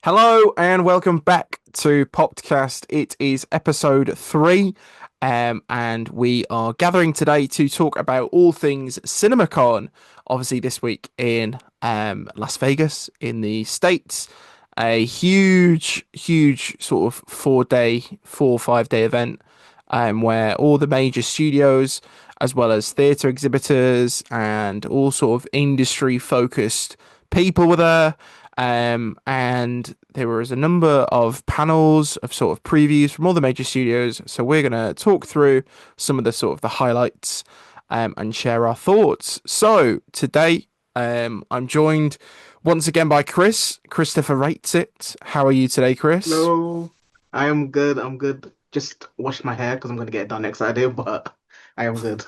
Hello and welcome back to PoppedCast. It is episode 3, and we are gathering today to talk about all things CinemaCon. Obviously, this week in Las Vegas in the States, a huge sort of 4 or 5 day event, where all the major studios, as well as theatre exhibitors and all sort of industry focused people were there. And there was a number of panels of sort of previews from all the major studios. So we're gonna talk through some of the sort of the highlights, and share our thoughts. So today, I'm joined once again by Chris. Christopher rates it. How are you today, Chris? Hello, I am good. I'm good. Just washed my hair because I'm gonna get it done next Saturday, but I am good.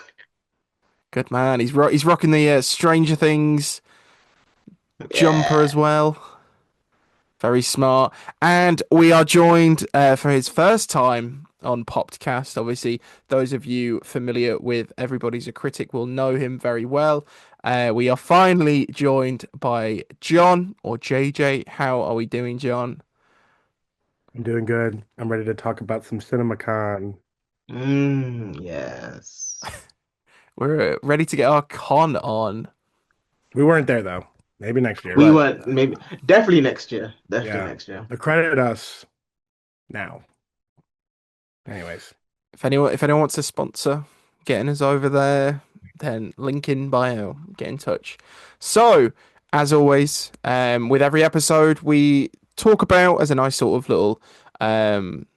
Good man. He's rocking the Stranger Things jumper Yeah. as well. Very smart. And we are joined for his first time on PoppedCast. Obviously, those of you familiar with Everybody's a Critic will know him very well. We are finally joined by John or JJ. How are we doing, John? I'm doing good. I'm ready to talk about some CinemaCon. Yes. We're ready to get our con on. We weren't there though. Maybe next year, We but were maybe definitely next year. Definitely yeah, next year. accredit us now. Anyways, If anyone wants to sponsor getting us over there, then link in bio. Get in touch. So, as always, with every episode, we talk about as a nice sort of little um,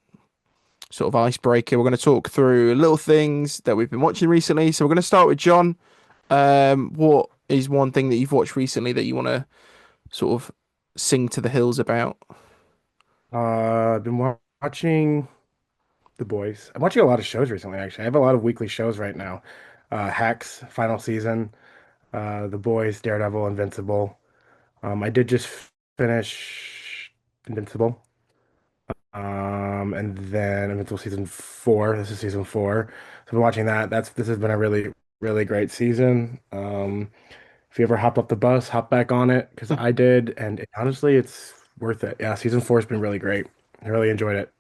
sort of icebreaker. We're going to talk through little things that we've been watching recently. So we're going to start with John. What is one thing that you've watched recently that you want to sort of sing to the hills about? I've been watching The Boys. I'm watching a lot of shows recently, actually. I have a lot of weekly shows right now. Hacks, final season, The Boys, Daredevil, Invincible. I did just finish Invincible. And then Invincible season 4. This is season 4. So I've been watching that. This has been a really great season. If you ever hopped off the bus, hop back on it because I did, and honestly, it's worth it. Yeah, season 4 has been really great. I really enjoyed it.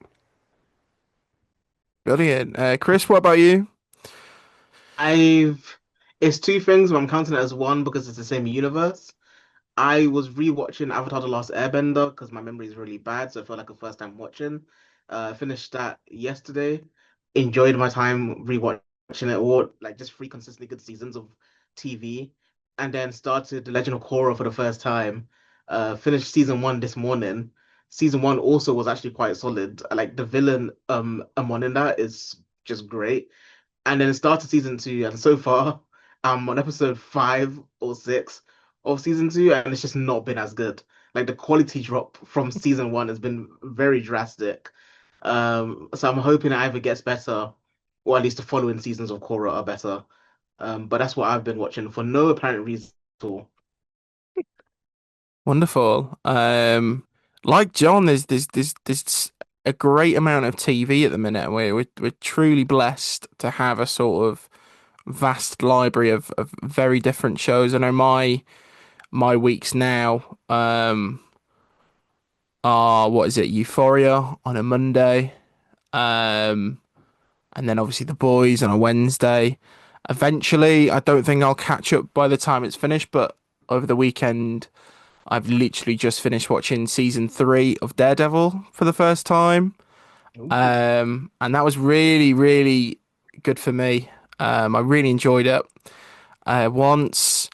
Brilliant. Chris, what about you? I've it's two things, but I'm counting it as one because it's the same universe. I was rewatching Avatar: The Last Airbender because my memory is really bad, so it felt like a first time watching. Finished that yesterday. Enjoyed my time rewatching it all, like just three consistently good seasons of TV, and then started The Legend of Korra for the first time. Finished season 1 this morning. Season 1 also was actually quite solid. Like the villain, Amon in that is just great. And then started season 2, and so far, I'm on episode 5 or 6 of season 2, and it's just not been as good. Like the quality drop from season 1 has been very drastic. So I'm hoping it either gets better, or at least the following seasons of Korra are better. But that's what I've been watching for no apparent reason at all. Wonderful. Like John, there's a great amount of TV at the minute. We're truly blessed to have a sort of vast library of very different shows. I know my weeks now are what is it, Euphoria on a Monday, um, and then obviously The Boys on a Wednesday. Eventually, I don't think I'll catch up by the time it's finished, but over the weekend. I've literally just finished watching season 3 of Daredevil for the first time. Ooh. And that was really good for me. I really enjoyed it. Once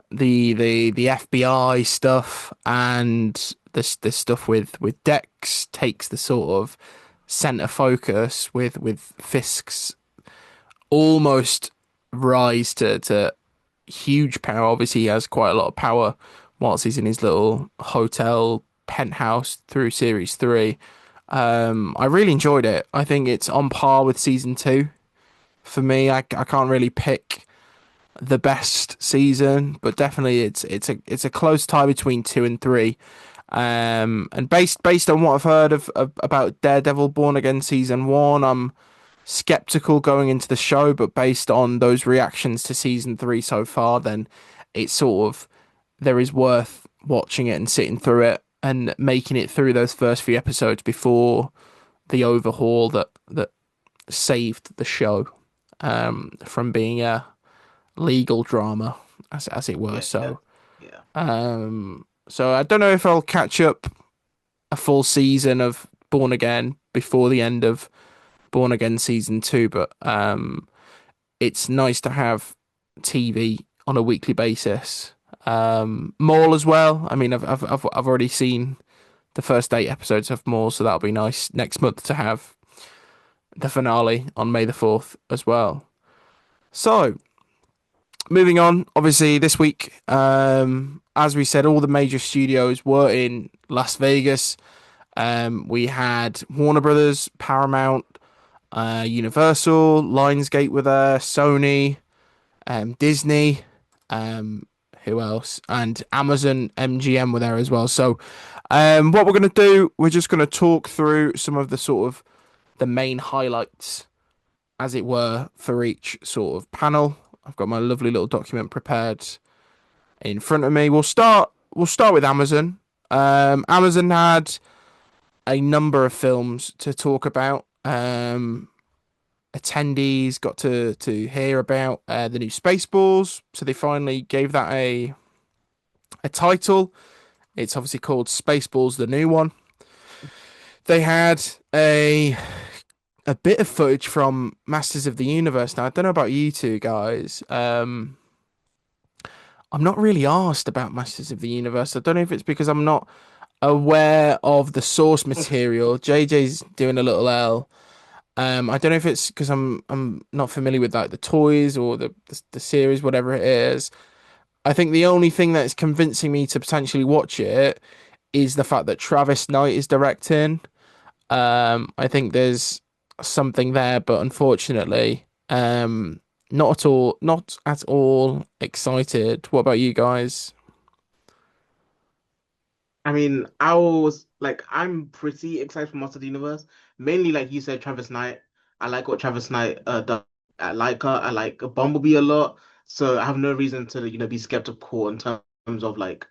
the FBI stuff and this stuff with Dex takes the sort of center focus with Fisk's almost rise to huge power. Obviously, he has quite a lot of power whilst he's in his little hotel penthouse through series 3. I really enjoyed it. I think it's on par with season 2 for me. I can't really pick the best season, but definitely it's a close tie between 2 and 3. And based on what I've heard of about Daredevil Born Again season 1, I'm skeptical going into the show, but based on those reactions to season 3 so far, then it's sort of there is worth watching it and sitting through it. and making it through those first few episodes before the overhaul that saved the show from being a legal drama, as it were. Yeah, yeah. So I don't know if I'll catch up a full season of Born Again before the end of Born Again season two, but it's nice to have TV on a weekly basis. Maul as well. I mean, I've already seen the first 8 episodes of Maul, so that'll be nice next month to have the finale on May the 4th as well. So, moving on, obviously, this week, as we said, all the major studios were in Las Vegas. We had Warner Brothers, Paramount, Universal, Lionsgate were there, Sony, Disney, um, who else? And Amazon, MGM were there as well. So, what we're going to do, we're just going to talk through some of the sort of the main highlights, as it were, for each sort of panel. I've got my lovely little document prepared in front of me. We'll start with Amazon. Amazon had a number of films to talk about. Attendees got to hear about the new Spaceballs, so they finally gave that a title. It's obviously called Spaceballs, the new one. They had a bit of footage from Masters of the Universe. Now, I don't know about you two guys. I'm not really asked about Masters of the Universe. I don't know if it's because I'm not aware of the source material. JJ's doing a little L. I don't know if it's because I'm not familiar with like the toys or the series, whatever it is. I think the only thing that's convincing me to potentially watch it is the fact that Travis Knight is directing. I think there's something there, but unfortunately, not at all excited. What about you guys? I mean, I was like, I'm pretty excited for Master of the Universe. Mainly, like you said, Travis Knight. I like what Travis Knight does. I like her. I like Bumblebee a lot. So I have no reason to, be skeptical in terms of like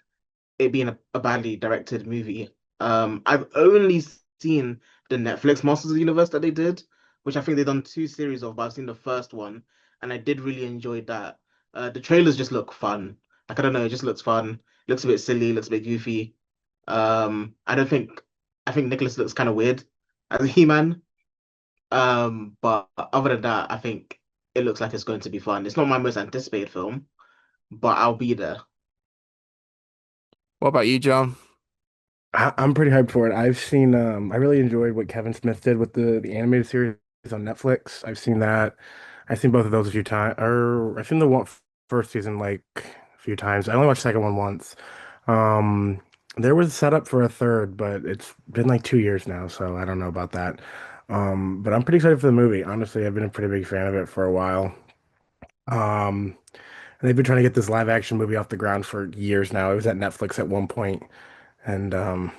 it being a badly directed movie. I've only seen the Netflix Masters of the Universe that they did, which I think they've done two series of, but I've seen the first one, and I did really enjoy that. The trailers just look fun. Like I don't know, it just looks fun. Looks a bit silly, looks a bit goofy. I don't think I think Nicholas looks kind of weird as a He-Man. But other than that, I think it looks like it's going to be fun. It's not my most anticipated film, but I'll be there. What about you, John? I'm pretty hyped for it. I really enjoyed what Kevin Smith did with the animated series on Netflix. I've seen that. I've seen both of those a few times. Or I've seen the first season like a few times. I only watched the second one once. Um, there was setup for a third, but it's been like 2 years now, so I don't know about that. But I'm pretty excited for the movie. Honestly, I've been a pretty big fan of it for a while. Um, and they've been trying to get this live action movie off the ground for years now. It was at Netflix at one point, and I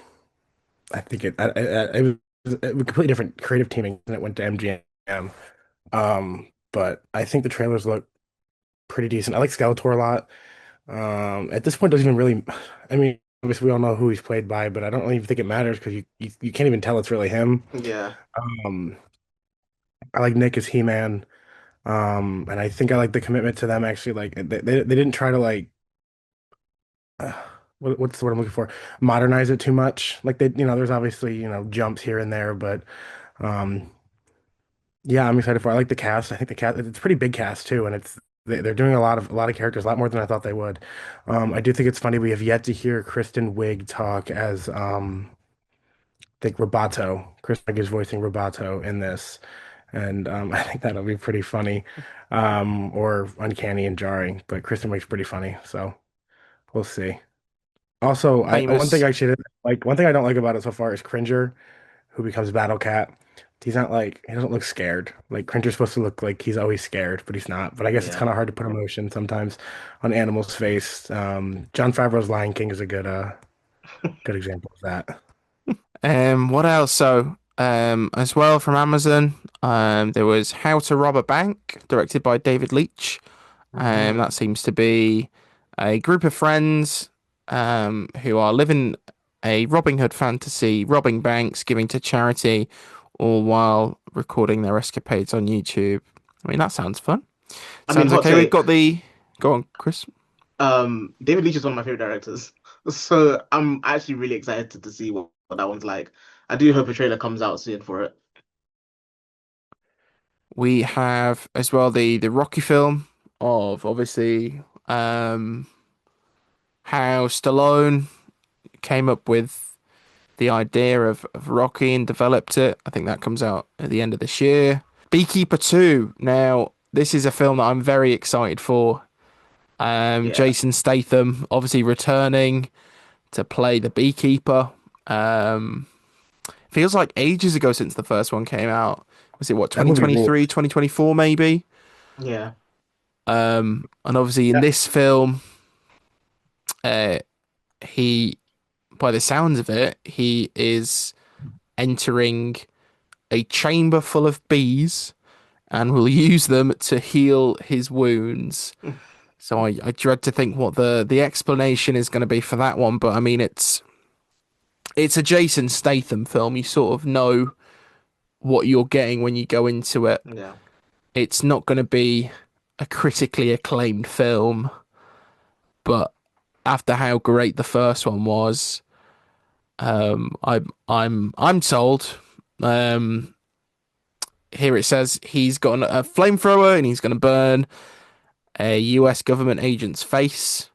think it was a completely different creative teaming and it went to MGM. But I think the trailers look pretty decent. I like Skeletor a lot. At this point, doesn't even really. I mean, obviously we all know who he's played by, but I don't really even think it matters because you can't even tell it's really him. Yeah. Um, I like Nick as He-Man. And I think I like the commitment to them actually. Like they didn't try to like uh, what's the word I'm looking for? Modernize it too much. Like there's obviously jumps here and there, but um, yeah, I'm excited for. I like the cast. I think the cast it's a pretty big cast too, and they're doing a lot of characters, a lot more than I thought they would. I do think it's funny we have yet to hear Kristen Wiig talk as I think Roboto. Kristen Wiig is voicing Roboto in this, and I think that'll be pretty funny, or uncanny and jarring. But Kristen Wiig's pretty funny, so we'll see. Also, one thing Famous. actually like one thing I don't like about it so far is Cringer, who becomes Battle Cat. He doesn't look scared. Like Cringer's supposed to look like he's always scared, but he's not. But I guess it's Yeah. kind of hard to put emotion sometimes on animals' face. John Favreau's Lion King is a good example of that. What else? So, as well from Amazon, there was How to Rob a Bank, directed by David Leitch. Hmm. That seems to be a group of friends, who are living. a Robin Hood fantasy, robbing banks, giving to charity, all while recording their escapades on YouTube. I mean, that sounds fun. I mean, Sounds hot okay. We've got take. the. Go on, Chris. David Leitch is one of my favorite directors, so I'm actually really excited to see what that one's like. I do hope a trailer comes out soon for it. We have as well the Rocky film of obviously how Stallone came up with the idea of Rocky and developed it. I think that comes out at the end of this year. Beekeeper 2. Now, this is a film that I'm very excited for. Yeah. Jason Statham obviously returning to play the beekeeper. Um, Feels like ages ago since the first one came out. Was it what, That movie 2023, rules. 2024 maybe? Yeah. And obviously in Yeah, this film, uh, he, by the sounds of it, he is entering a chamber full of bees and will use them to heal his wounds. So I dread to think what the explanation is going to be for that one. But I mean, it's a Jason Statham film. You sort of know what you're getting when you go into it. Yeah. It's not going to be a critically acclaimed film, but after how great the first one was, I'm told. Um, Here it says he's got a flamethrower and he's going to burn a U.S. government agent's face.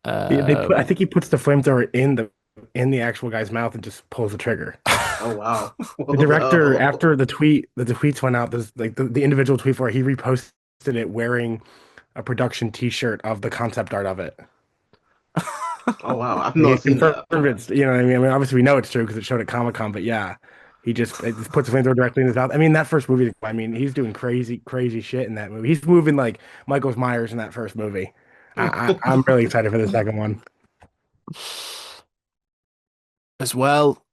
I Um, think he puts the flamethrower in the actual guy's mouth and just pulls the trigger. Oh wow. The director, Whoa. after the tweets went out, there's like the individual tweet for it, he reposted it wearing a production T-shirt of the concept art of it. Oh wow. I've He not seen confirmed that. it's, you know what I mean? I mean, obviously we know it's true because it showed at Comic-Con, but yeah, it just puts the flamethrower directly in his mouth. I mean, that first movie, I mean, he's doing crazy shit in that movie. He's moving like Michael Myers in that first movie. I'm really excited for the second one. as well,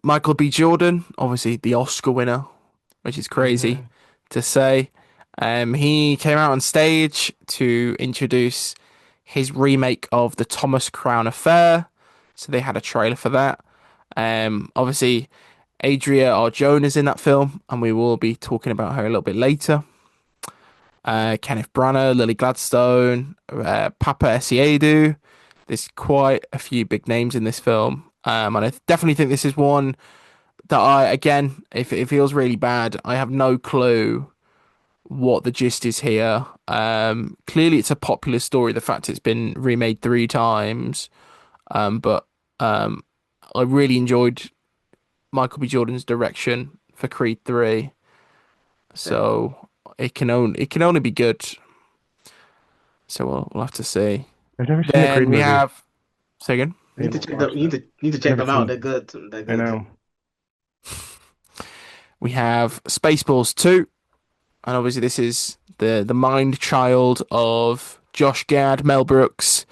Michael B. Jordan, obviously the Oscar winner, which is crazy Hmm. to say. He came out on stage to introduce his remake of the Thomas Crown Affair. So they had a trailer for that. Obviously, Adria Arjona is in that film, and we will be talking about her a little bit later. Kenneth Branagh, Lily Gladstone, Papa Essiedu. There's quite a few big names in this film. And I definitely think this is one that again, if it feels really bad, I have no clue what the gist is here. Clearly, it's a popular story. The fact it's been remade 3 times, but um, I really enjoyed Michael B. Jordan's direction for Creed 3, Same. so it can only be good. So we'll have to see. I've never seen the Creed Then we movies. have say again. I need to watch You them. need to I've check never them out. seen. They're good. They're I good. know. We have Spaceballs 2, and obviously this is the mind child of Josh Gad, Mel Brooks,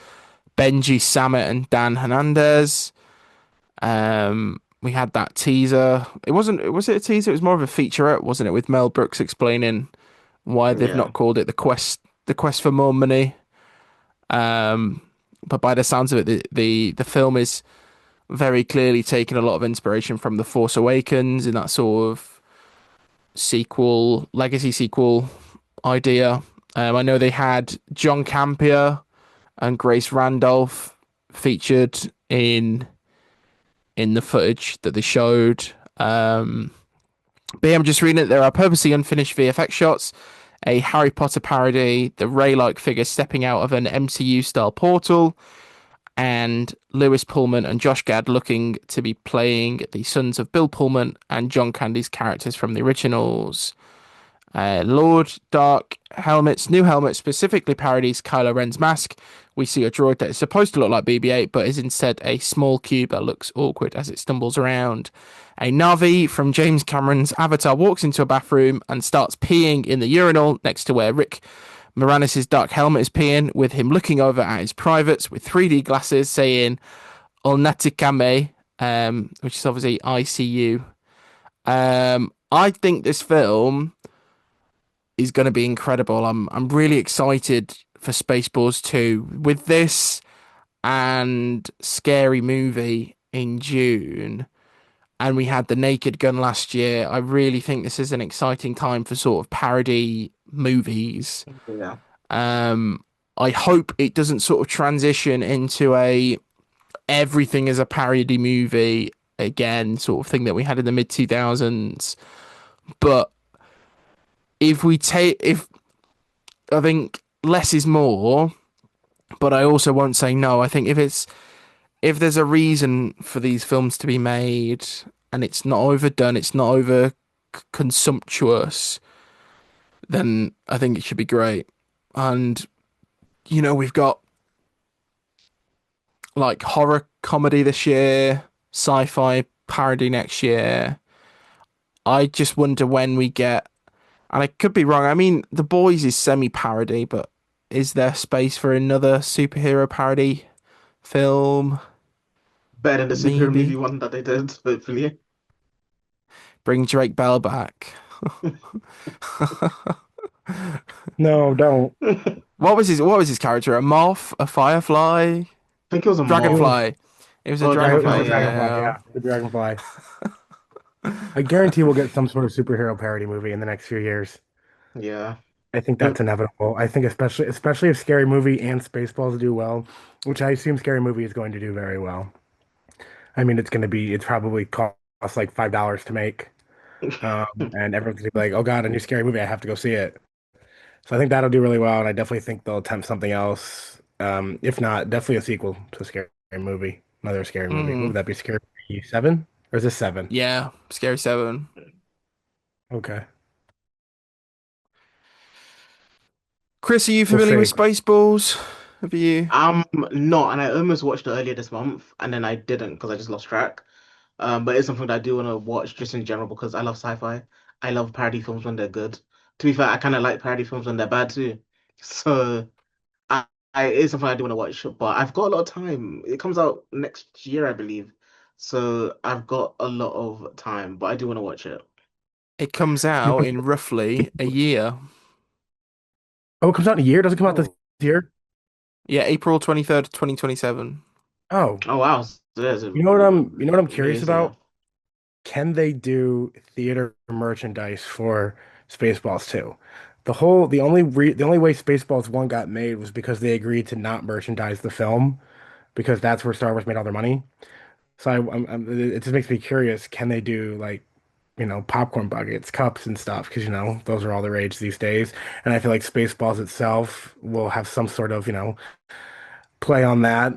Benji Sammet, and Dan Hernandez. We had that teaser. It wasn't. Was it a teaser? It was more of a featurette, wasn't it? With Mel Brooks explaining why they've Yeah. not called it the quest for more money. Um, but by the sounds of it, the film is very clearly taking a lot of inspiration from The Force Awakens in that sort of legacy sequel idea. I know they had John Campea and Grace Randolph featured in the footage that they showed. But yeah, I'm just reading it. There are purposely unfinished VFX shots, a Harry Potter parody, the Ray-like figure stepping out of an MCU style portal, and Lewis Pullman and Josh Gad looking to be playing the sons of Bill Pullman and John Candy's characters from the originals. Lord Dark helmets, new helmet specifically parodies Kylo Ren's mask. We see a droid that is supposed to look like BB-8, but is instead a small cube that looks awkward as it stumbles around. A Navi from James Cameron's Avatar walks into a bathroom and starts peeing in the urinal next to where Rick Moranis' dark helmet is peeing, with him looking over at his privates with 3D glasses saying Olnatikame, which is obviously ICU. I think this film is going to be incredible. I'm really excited for Spaceballs 2. With this, and Scary Movie in June, and we had The Naked Gun last year. I really think this is an exciting time for sort of parody movies. Yeah. Um, I hope it doesn't sort of transition into a everything is a parody movie again sort of thing that we had in the mid 2000s. But if I think less is more, but I also won't say no. I think if there's a reason for these films to be made and it's not overdone, it's not over consumptuous, then I think it should be great. And we've got like horror comedy this year, sci-fi parody next year. I just wonder when we get, and I could be wrong. I mean, The Boys is semi-parody, but is there space for another superhero parody film? Better than the superhero movie Maybe one that they did, hopefully. bring Drake Bell back. No, don't. I What was his character? A moth? A firefly? think it was a It moth. was Dragonfly. It was a Oh, it was Dragonfly, the dragonfly. yeah. Dragonfly, Yeah. yeah, the Dragonfly. I guarantee we'll get some sort of superhero parody movie in the next few years. Yeah. I think Uh, that's inevitable. I think especially if Scary Movie and Spaceballs do well, which I assume Scary Movie is going to do very well. I mean, it's probably cost like $5 to make. And everyone's gonna be like, "Oh God, a new Scary Movie! I have to go see it." So I think that'll do really well, and I definitely think they'll attempt something else. If not, definitely a sequel to Scary Movie, another Scary Movie. What Mm. would that be? Scary Movie 7 or is this 7? Yeah. Scary Seven. Okay, Chris, are you we'll familiar see. with Spaceballs? Have you? I'm not, and I almost watched it earlier this month, and then I didn't because I just lost track. But it's something that I do want to watch just in general because I love sci-fi. I love parody films when they're good. To be fair, I kind of like parody films when they're bad too. So it's something I do want to watch, but I've got a lot of time. It comes out next year, I believe. So I've got a lot of time, but I do want to watch it. It comes out in roughly a year. Oh, it comes out in a year? Does it come out this Oh, year? Yeah, April 23rd, 2027. Oh, oh wow. So there's a you know what I'm curious ways, yeah. about? Can they do theater merchandise for Spaceballs 2? The only way Spaceballs 1 got made was because they agreed to not merchandise the film because that's where Star Wars made all their money. So it just makes me curious. Can they do like, popcorn buckets, cups, and stuff? Because those are all the rage these days. And I feel like Spaceballs itself will have some sort of play on that.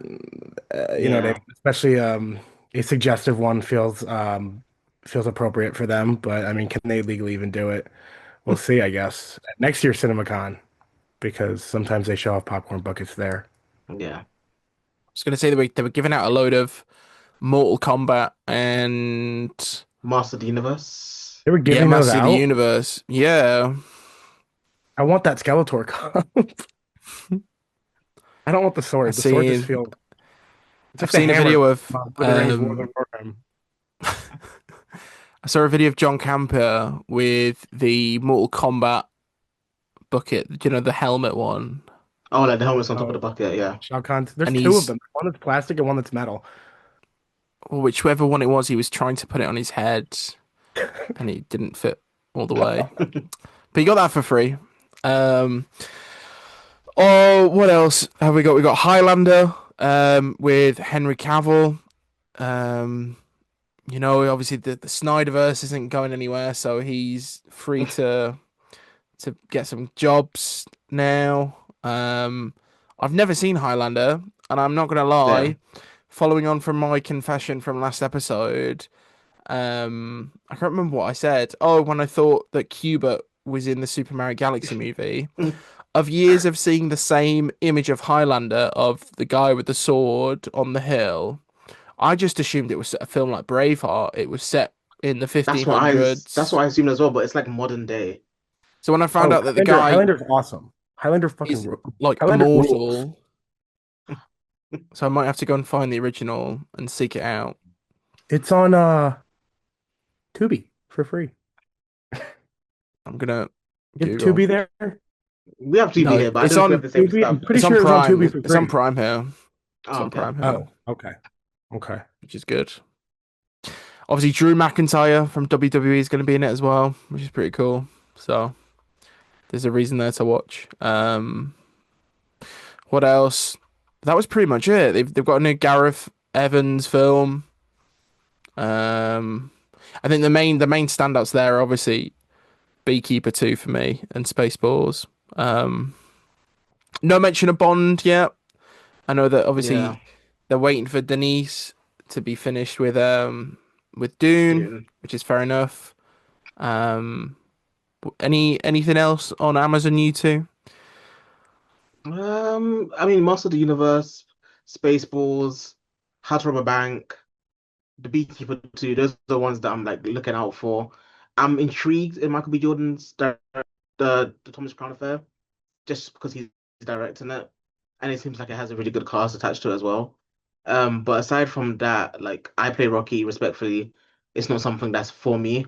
Yeah. Especially a suggestive one feels appropriate for them. But I mean, can they legally even do it? We'll see, I guess. Next year, CinemaCon, because sometimes they show off popcorn buckets there. Yeah. I was going to say they were giving out a load of Mortal Kombat and Master of the Universe. They were yeah, giving those Master of the out. Universe. Yeah, I want that Skeletor cup. I don't want the I sword. The sword just seen feels it's I've just a seen a hammer video of for the rings War of Warhammer. I saw a video of John Camper with the Mortal Kombat bucket, the helmet one, Oh, like the helmet's on top of the Oh, bucket, yeah. Shao Kahn. There's and two of he's them. One that's plastic and one that's metal. or whichever one it was, he was trying to put it on his head, and it didn't fit all the way. But he got that for free. Um, oh, what else have we got? We got Highlander, with Henry Cavill. Um, obviously the Snyderverse isn't going anywhere, so he's free to get some jobs now. I've never seen Highlander, and I'm not gonna Yeah. lie. Following on from my confession from last episode, I can't remember what I said. Oh, when I thought that Cuba was in the Super Mario Galaxy movie. Of years of seeing the same image of Highlander of the guy with the sword on the hill, I just assumed it was a film like Braveheart. It was set in the That's 1500s. what I assumed as well, but it's like modern day. So when I found Oh, out that the guy Highlander's awesome. is like Highlander rules. immortal, so I might have to go and find the original and seek it out. It's on Tubi for free. I'm gonna You have Google. Tubi there? We have TV No, here, but I it's don't know if we have on the same Tubi? I'm stuff. pretty it's on sure it was on Prime. Tubi for It's on free. Prime here. It's Oh, on okay. Prime here, Oh, okay. Okay. which is good. Obviously, Drew McIntyre from WWE is going to be in it as well, which is pretty cool. So there's a reason there to watch. What else? That was pretty much it. They've got a new Gareth Evans film. Um, I think the main standouts there are obviously Beekeeper 2 for me and Spaceballs. Um, no mention of Bond yet. I know that Yeah. obviously they're waiting for Denise to be finished with Dune, Dune. which is fair enough. Um, anything else on Amazon you two? I mean, Master of the Universe, Spaceballs, How to Rob a Bank, The Beekeeper 2, those are the ones that I'm like looking out for. I'm intrigued in Michael B. Jordan's the Thomas Crown Affair, just because he's directing it, and it seems like it has a really good cast attached to it as well. But aside from that, like I play Rocky respectfully, it's not something that's for me.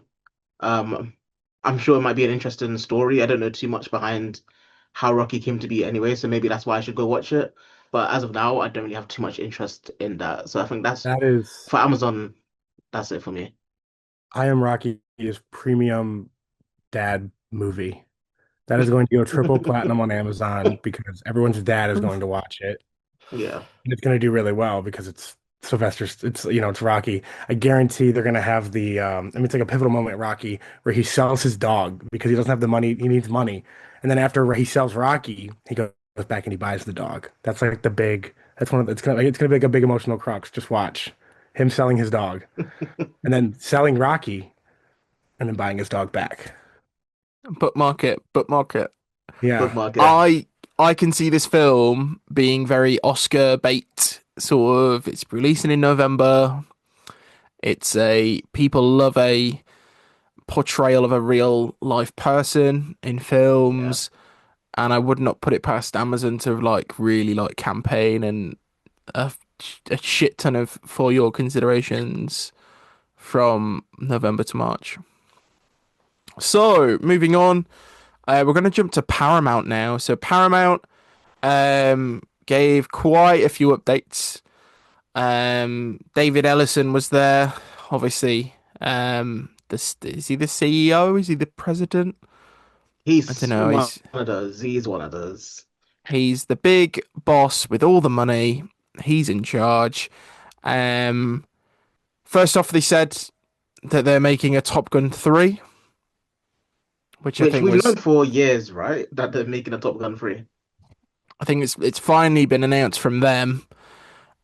Um, I'm sure it might be an interesting story. I don't know too much behind how Rocky came to be anyway, so maybe that's why I should go watch it. But as of now, I don't really have too much interest in that. So I think that's That is for Amazon, that's it for me. I Am Rocky is premium dad movie. That is going to go triple platinum on Amazon because everyone's dad is going to watch it. Yeah. And it's going to do really well because it's Sylvester's, it's Rocky. I guarantee they're going to have I mean, it's like a pivotal moment at Rocky where he sells his dog because he doesn't have the money. He needs money. And then after he sells Rocky, he goes back and he buys the dog. That's like that's it's going to be like a big emotional crux. Just watch him selling his dog and then selling Rocky and then buying his dog back. Bookmark it, bookmark it. Yeah. Bookmark it. I can see this film being very Oscar bait, sort of. It's releasing in November. It's a people love a portrayal of a real life person in Yeah. films, and I would not put it past Amazon to like really like campaign and a, a shit ton of for your considerations from November to March. So moving on, we're going to jump to Paramount now. So Paramount gave quite a few updates. David Ellison was there, obviously. Is he the CEO? Is he the president? I don't He's know. one of those. He's one of those. He's the big boss with all the money. He's in charge. Um, First off, they said that they're making a Top Gun 3, which Which we've known for years, right? That they're making a Top Gun 3. I think it's finally been announced from them.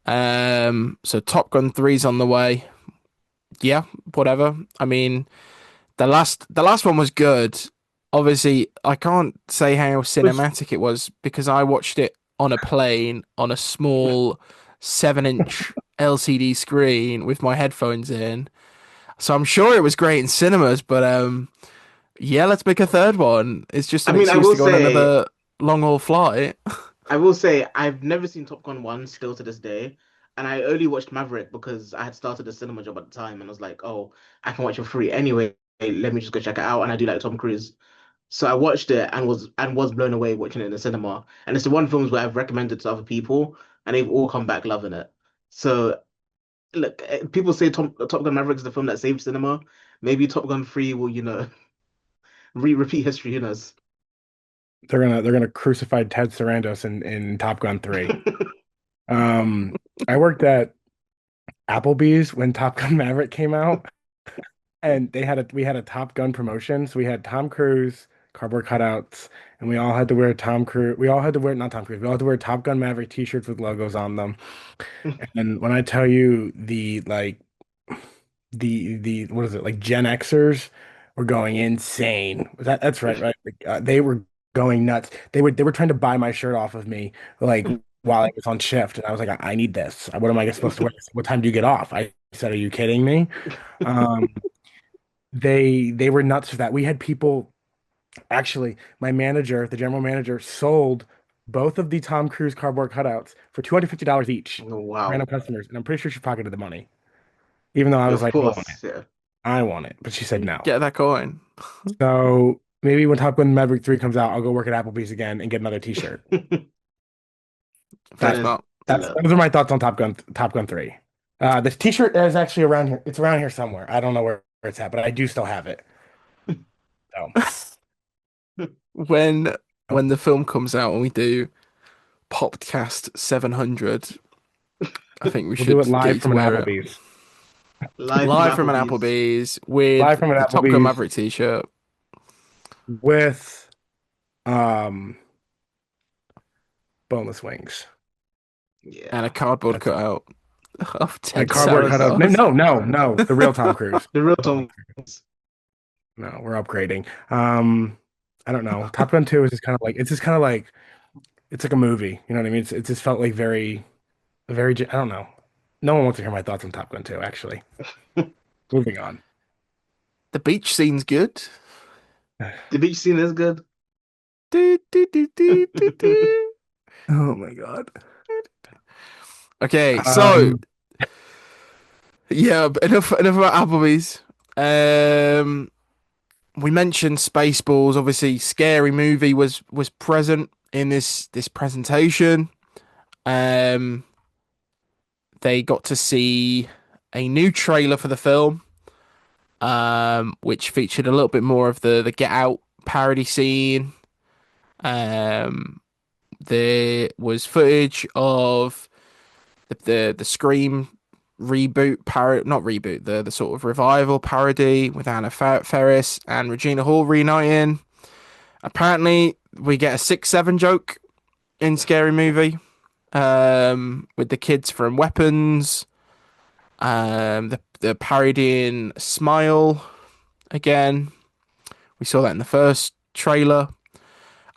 So Top Gun 3's on the way. Yeah, whatever. I mean, the last one was good. Obviously, I can't say how Which cinematic it was because I watched it on a plane on a small 7-inch LCD screen with my headphones in. So I'm sure it was great in cinemas, but yeah, let's make a third one. It's just I an mean, excuse to go on another long haul flight. I will say, I've never seen Top Gun 1 still to this day. And I only watched Maverick because I had started a cinema job at the time and I was like, oh, I can watch it for free anyway. Let me just go check it out. And I do like Tom Cruise. So I watched it and was blown away watching it in the cinema. And it's the one films where I've recommended to other people and they've all come back loving it. So look, people say Top Gun Maverick is the film that saved cinema. Maybe Top Gun 3 will, repeat history, who knows? They're gonna crucify Ted Sarandos in Top Gun 3. I worked at Applebee's when Top Gun Maverick came out, and we had a Top Gun promotion. So we had Tom Cruise cardboard cutouts, and we all had to wear Tom Cruise. We all had to wear not Tom Cruise. We all had to wear Top Gun Maverick t-shirts with logos on them. And when I tell you the what is it like Gen Xers were going insane. That's right, right? Like, they were going nuts. They were trying to buy my shirt off of me like while I was on shift, and I was like, I need this. What am I supposed to wear? What time do you get off? I said, Are you kidding me? Um, they were nuts for that. We had people actually. My manager, the general manager, sold both of the Tom Cruise cardboard cutouts for $250 each. Oh, Random wow. customers, and I'm pretty sure she pocketed the money, even though I was Of like, course, yeah. I want it, but she said no. Get that going. So maybe when Top Gun Maverick 3 comes out, I'll go work at Applebee's again and get another t-shirt. That Thanks, is Mark. Excellent. those are my thoughts on Top Gun 3. This t-shirt is actually around here. It's around here somewhere. I don't know where it's at, but I do still have it. So, When oh, when the film comes out and we do PoppedCast 700, I think we we'll do it should get live you to from an wear it. Applebee's. Live from Live from an Applebee's. Applebee's with Live from an the Top Gun Applebee's Maverick t-shirt with um boneless wings. and a Yeah. cardboard That's it. cutout of And a Ted cardboard cutout. No, Sarandos. no, no, no. The real Tom Cruise. The real Real Tom Tom. Cruise. No, we're upgrading. I don't know. Top Gun 2 is just kind of like it's just kind of like it's like a movie. You know what I mean? It just felt like very. I don't know. No one wants to hear my thoughts on Top Gun 2, actually. Moving on. The beach scene's good. The beach scene is good. Do, do, do, do, do, do. Oh my God. Okay, so Um, yeah, but enough about Applebee's. Um, we mentioned Spaceballs. Obviously, Scary Movie was present in this presentation. Um, they got to see a new trailer for the film, which featured a little bit more of the Get Out parody scene. Um, there was footage of the Scream reboot parody, not reboot, the sort of revival parody with Anna Ferris and Regina Hall reuniting. Apparently, we get a 6-7 joke in Scary Movie, with the kids from Weapons, the parodying Smile again. We saw that in the first trailer.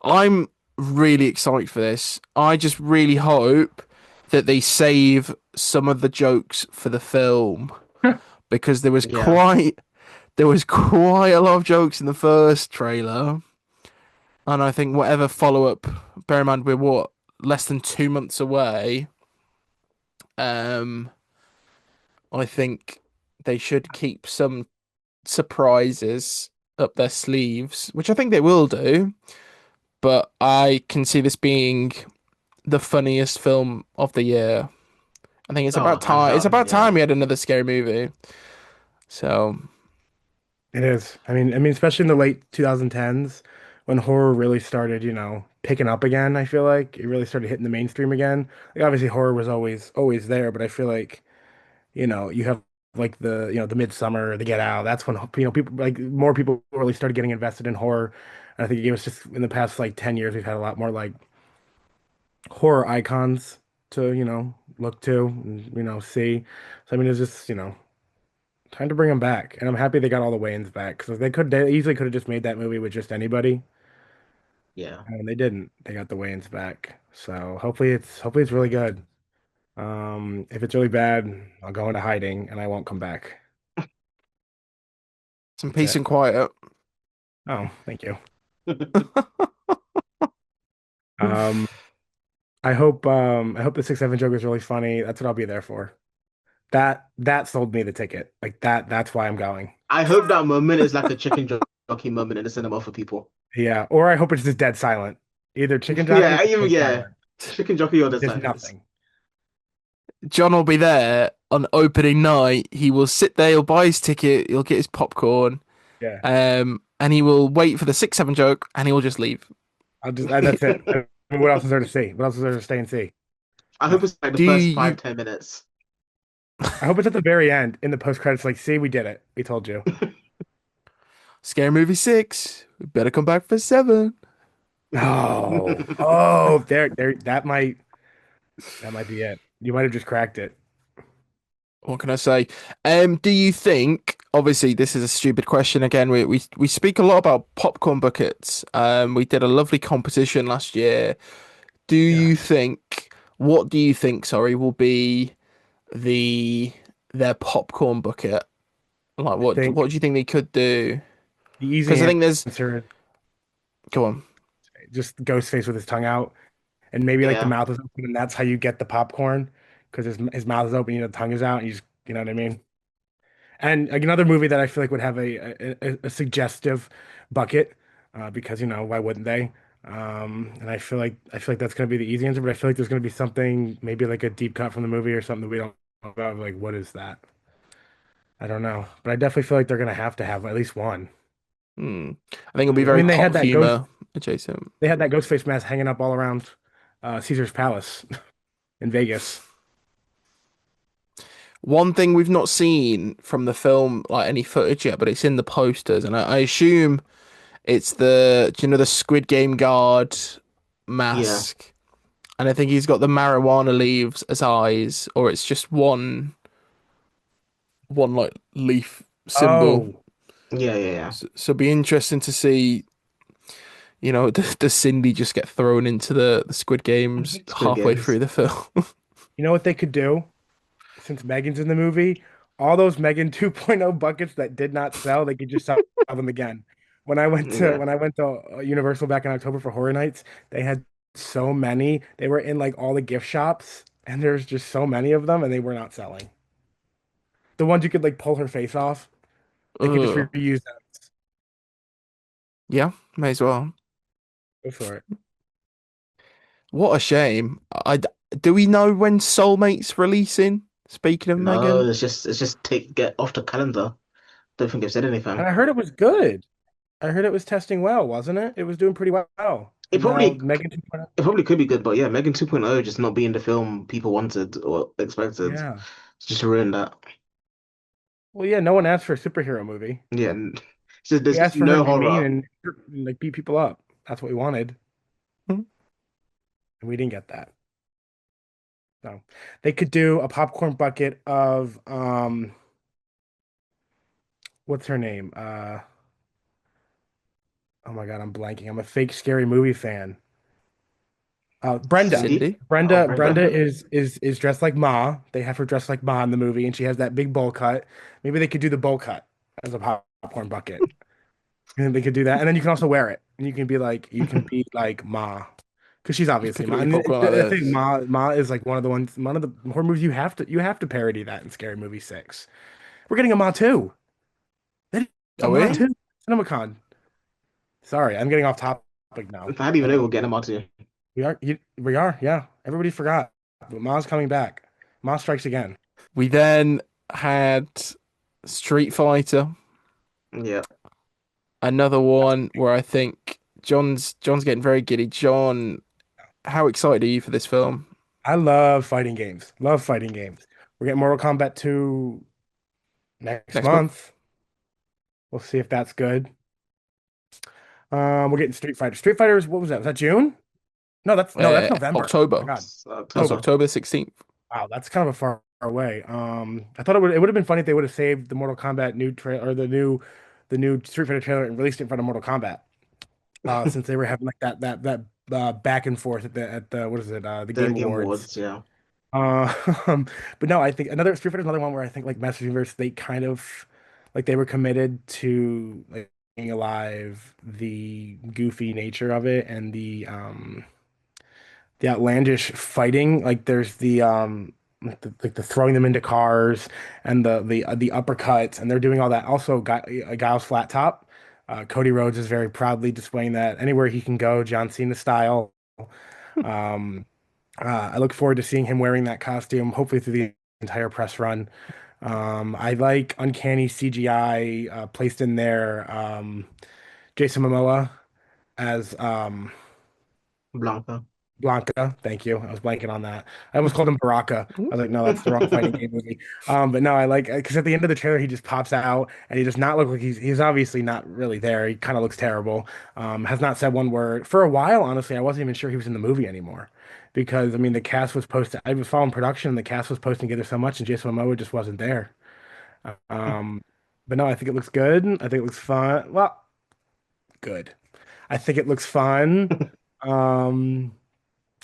I'm really excited for this. I just really hope that they save some of the jokes for the film because Yeah. there was quite a lot of jokes in the first trailer, and I think whatever follow up, bear in mind we're what less than 2 months away. Um, I think they should keep some surprises up their sleeves, which I think they will do. But I can see this being the funniest film of the year. I think it's Oh, about hands time. It's down. about Yeah. time we had another scary movie. So it is. I mean, especially in the late 2010s when horror really started, picking up again, I feel like it really started hitting the mainstream again. Like obviously horror was always there, but I feel like, you have like the Midsummer, the Get Out. That's when, people like more people really started getting invested in horror. And I think it was just in the past like 10 years we've had a lot more like horror icons to, look to and, see. So I mean, it's just, time to bring them back. And I'm happy they got all the Wayans back because they easily could have just made that movie with just anybody. Yeah. And they didn't. They got the Wayans back. So hopefully it's really good. If it's really bad, I'll go into hiding and I won't come back. some That's peace it. and quiet. Oh, thank you. Um, I hope the 6-7 joke is really funny. That's what I'll be there for. That sold me the ticket. Like that's why I'm going. I hope that moment is like a chicken jockey moment in the cinema for people. Yeah, or I hope it's just dead silent. Either chicken jockey or Yeah, even dead yeah. silent. Chicken jockey or the There's silence. nothing. John will be there on opening night. He will sit there. He'll buy his ticket. He'll get his popcorn. Yeah. And he will wait for the 6-7 joke, and he will just leave. That's it. I mean, what else is there to see? What else is there to stay and see? I hope Nothing. it's like the Do first you 5-10 minutes. I hope it's at the very end in the post credits, like, see, we did it. We told you. Scary Movie 6? We better come back for 7. Oh, there, that might be it. You might have just cracked it. What can I say? Do you think? Obviously, this is a stupid question again. We speak a lot about popcorn buckets. We did a lovely competition last year. Do Yeah. you think? What do you think? Sorry, will be the their popcorn bucket? Like, I what think do you think they could do? the Because easy I think there's. answer is Go on. just Ghostface with his tongue out, and maybe like the Yeah. mouth is open, and that's how you get the popcorn because his mouth is open, the tongue is out, and you know what I mean. And like another movie that I feel like would have a suggestive bucket, because why wouldn't they? And I feel like that's gonna be the easy answer, but I feel like there's gonna be something, maybe like a deep cut from the movie or something that we don't know about. Like, what is that? I don't know, but I definitely feel like they're gonna have to have at least one. Hmm. I think it'll be Yeah. I very mean, they pop had that ghost, humor adjacent. they had that ghost face mask hanging up all around Caesar's Palace in Vegas. One thing we've not seen from the film, like any footage yet, but it's in the posters, and I assume it's do you know the Squid Game guard Yeah. mask? And I think he's got the marijuana leaves as eyes, or it's just one like leaf symbol. Oh, Yeah, yeah, yeah. So it'd be interesting to see, does Cindy just get thrown into the Squid Games Squid halfway Games. through the film? you know what they could do? Since Megan's in the movie, all those Megan 2.0 buckets that did not sell, they could just sell them again. Yeah. When I went to Universal back in October for Horror Nights, they had so many. They were in like all the gift shops, and there's just so many of them, and they were not selling. The ones you could like pull her face off, they could just Ugh. reuse them. Yeah, may as well. Go for it. What a shame. Do we know when Soulmate's releasing? Speaking of No, Megan, it's just take get off the calendar. Don't think they've said And anything. I heard it was good. I heard it was testing well, wasn't it? It was doing pretty well. It And now probably Megan 2.0. it probably could be good, but yeah, Megan 2.0 just not being the film people wanted or expected. Yeah. It's just ruined that. Well, yeah, no one asked for a superhero movie. Yeah, and there's We just asked for her no to be mean horror. and like beat people up. That's what we wanted, hmm, and we didn't get that. So they could do a popcorn bucket of what's her name? Oh my God, I'm blanking. I'm a fake scary movie fan. Brenda. Cindy? Cindy. Oh, Brenda Brenda. is dressed like Ma. They have her dressed like Ma in the movie, and she has that big bowl cut. Maybe they could do the bowl cut as a popcorn bucket. And they could do that, and then you can also wear it, and you can be like Ma, because she's Just obviously picking Ma. up your And popcorn like the thing, this. Ma is like one of the horror movies you have to parody that in Scary Movie 6. We're getting a Ma too. There's a Oh, Ma we? too. CinemaCon. Sorry, I'm getting off topic now. I didn't even But know we'll get them out here. we are, yeah. Everybody forgot, but Ma's coming back. Ma strikes again. We then had Street Fighter, Yeah. another one where I think John's getting very giddy. John, how excited are you for this film? I love fighting games. Love fighting games. We're getting Mortal Kombat 2 next Next month? month. We'll see if that's good. We're getting Street Fighter. Street Fighters, what was that? Was that June? No, that's November. Oh my October. God, That's October. October. October 16th. Wow, that's kind of a far away. I thought it would have been funny if they would have saved the Mortal Kombat new trailer or the new Street Fighter trailer and released it in front of Mortal Kombat. Since they were having like that back and forth at the what is it? The The Game Game Awards. Awards, yeah. Um, but no, I think another Street Fighter is another one where I think like Master Universe they kind of like they were committed to like being alive the goofy nature of it and the outlandish fighting. Like there's the throwing them into cars and the uppercuts and they're doing all that. Also, Guile's flat top. Cody Rhodes is very proudly displaying that anywhere he can go, John Cena style. Um, I look forward to seeing him wearing that costume, hopefully through the entire press run. I like uncanny CGI placed in there. Jason Momoa as Blanca. Blanca. Thank you. I was blanking on that. I almost called him Baraka. I was like, no, that's the wrong fighting I game movie. But no, I like because at the end of the trailer, he just pops out and he does not look like he's obviously not really there. He kind of looks terrible. Has not said one word for a while. Honestly, I wasn't even sure he was in the movie anymore because I mean the cast was posted. I was following production and the cast was posting together so much, and Jason Momoa just wasn't there. Um, but no, I think it looks good. I think it looks fun. Well, good. I think it looks fun. Um,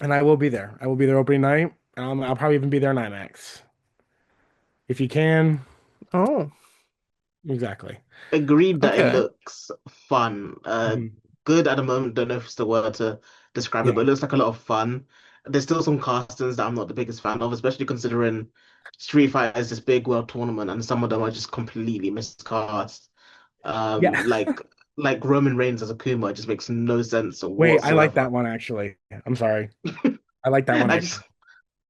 and I will be there. I will be there opening night. I'll probably even be there in IMAX. If you can, Oh, exactly. agreed that it okay. looks fun. Mhm. Good at the moment. Don't know if it's the word to describe it, Yeah. but it looks like a lot of fun. There's still some castings that I'm not the biggest fan of, especially considering Street Fighter is this big world tournament, and some of them are just completely miscast. Yeah. Like like Roman Reigns as a Kuma. It just makes no sense Wait, I like that whatsoever. one actually. I'm sorry. I like that one I just actually.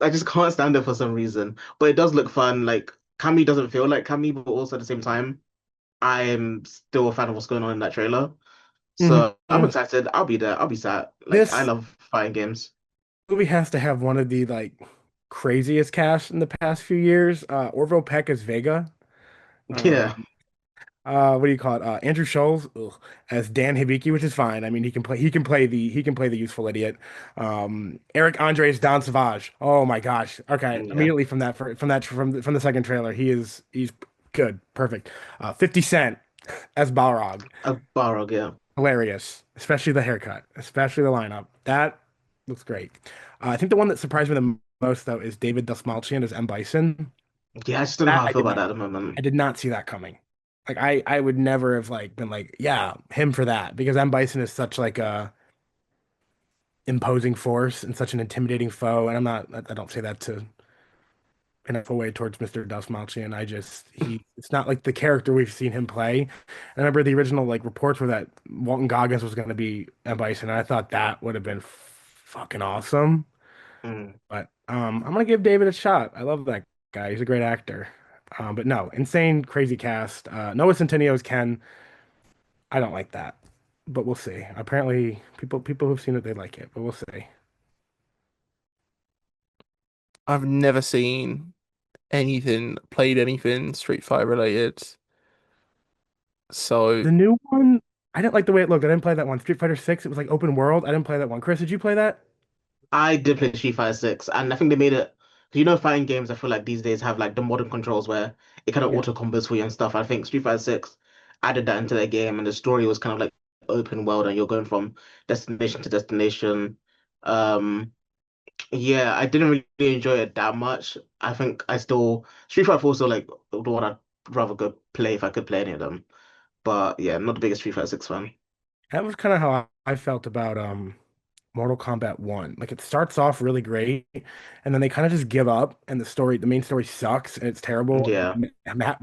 I just can't stand it for some reason. But it does look fun. Like Cammy doesn't feel like Cammy, but also at the same time, I am still a fan of what's going on in that trailer. So I'm Mhm. excited. I'll be there. I'll be sat. Like I This love fighting games. movie has to have one of the like craziest casts in the past few years. Orville Peck as Vega. Yeah. Um, what do you call it? Andrew Scholes as Dan Hibiki, which is fine. I mean, he can play the useful idiot. Eric Andre as Don Savage. Oh my gosh. Okay, Yeah. immediately from the second trailer, he's good, perfect. 50 Cent as Balrog, A Barog, yeah. hilarious, especially the haircut, especially the lineup. That looks great. I think the one that surprised me the most though is David Dastmalchian as M. Bison. Yeah, I just don't know That how I feel about that at the moment. I did not see that coming. Like I would never have like been like, yeah, him for that because M. Bison is such like a imposing force and such an intimidating foe. And I don't say that to in a way towards Mr. Dustmalchian. It's not like the character we've seen him play. I remember the original like reports were that Walton Goggins was going to be M. Bison, and I thought that would have been fucking awesome. Mm. But I'm gonna give David a shot. I love that guy. He's a great actor. But no, insane, crazy cast. Noah Centineo Ken. I don't like that, but we'll see. Apparently, people who've seen it they like it, but we'll see. I've never seen played anything Street Fighter related. So The new one, I didn't like the way it looked. I didn't play that one. Street Fighter 6, it was like open world. I didn't play that one. Chris, did you play that? I did play Street Fighter 6, and I think they made it. You know, fighting games, I feel like these days have like the modern controls where it kind of Yeah. auto combos for you and stuff. I think Street Fighter 6 added that into their game, and the story was kind of like open world, and you're going from destination to destination. Um, yeah, I didn't really enjoy it that much. I think I still Street Fighter 4 is still like the one I'd rather go play if I could play any of them. But yeah, I'm not the biggest Street Fighter 6 fan. That was kind of how I felt about Mortal Kombat 1. Like it starts off really great, and then they kind of just give up, and the main story sucks, and it's terrible. Yeah,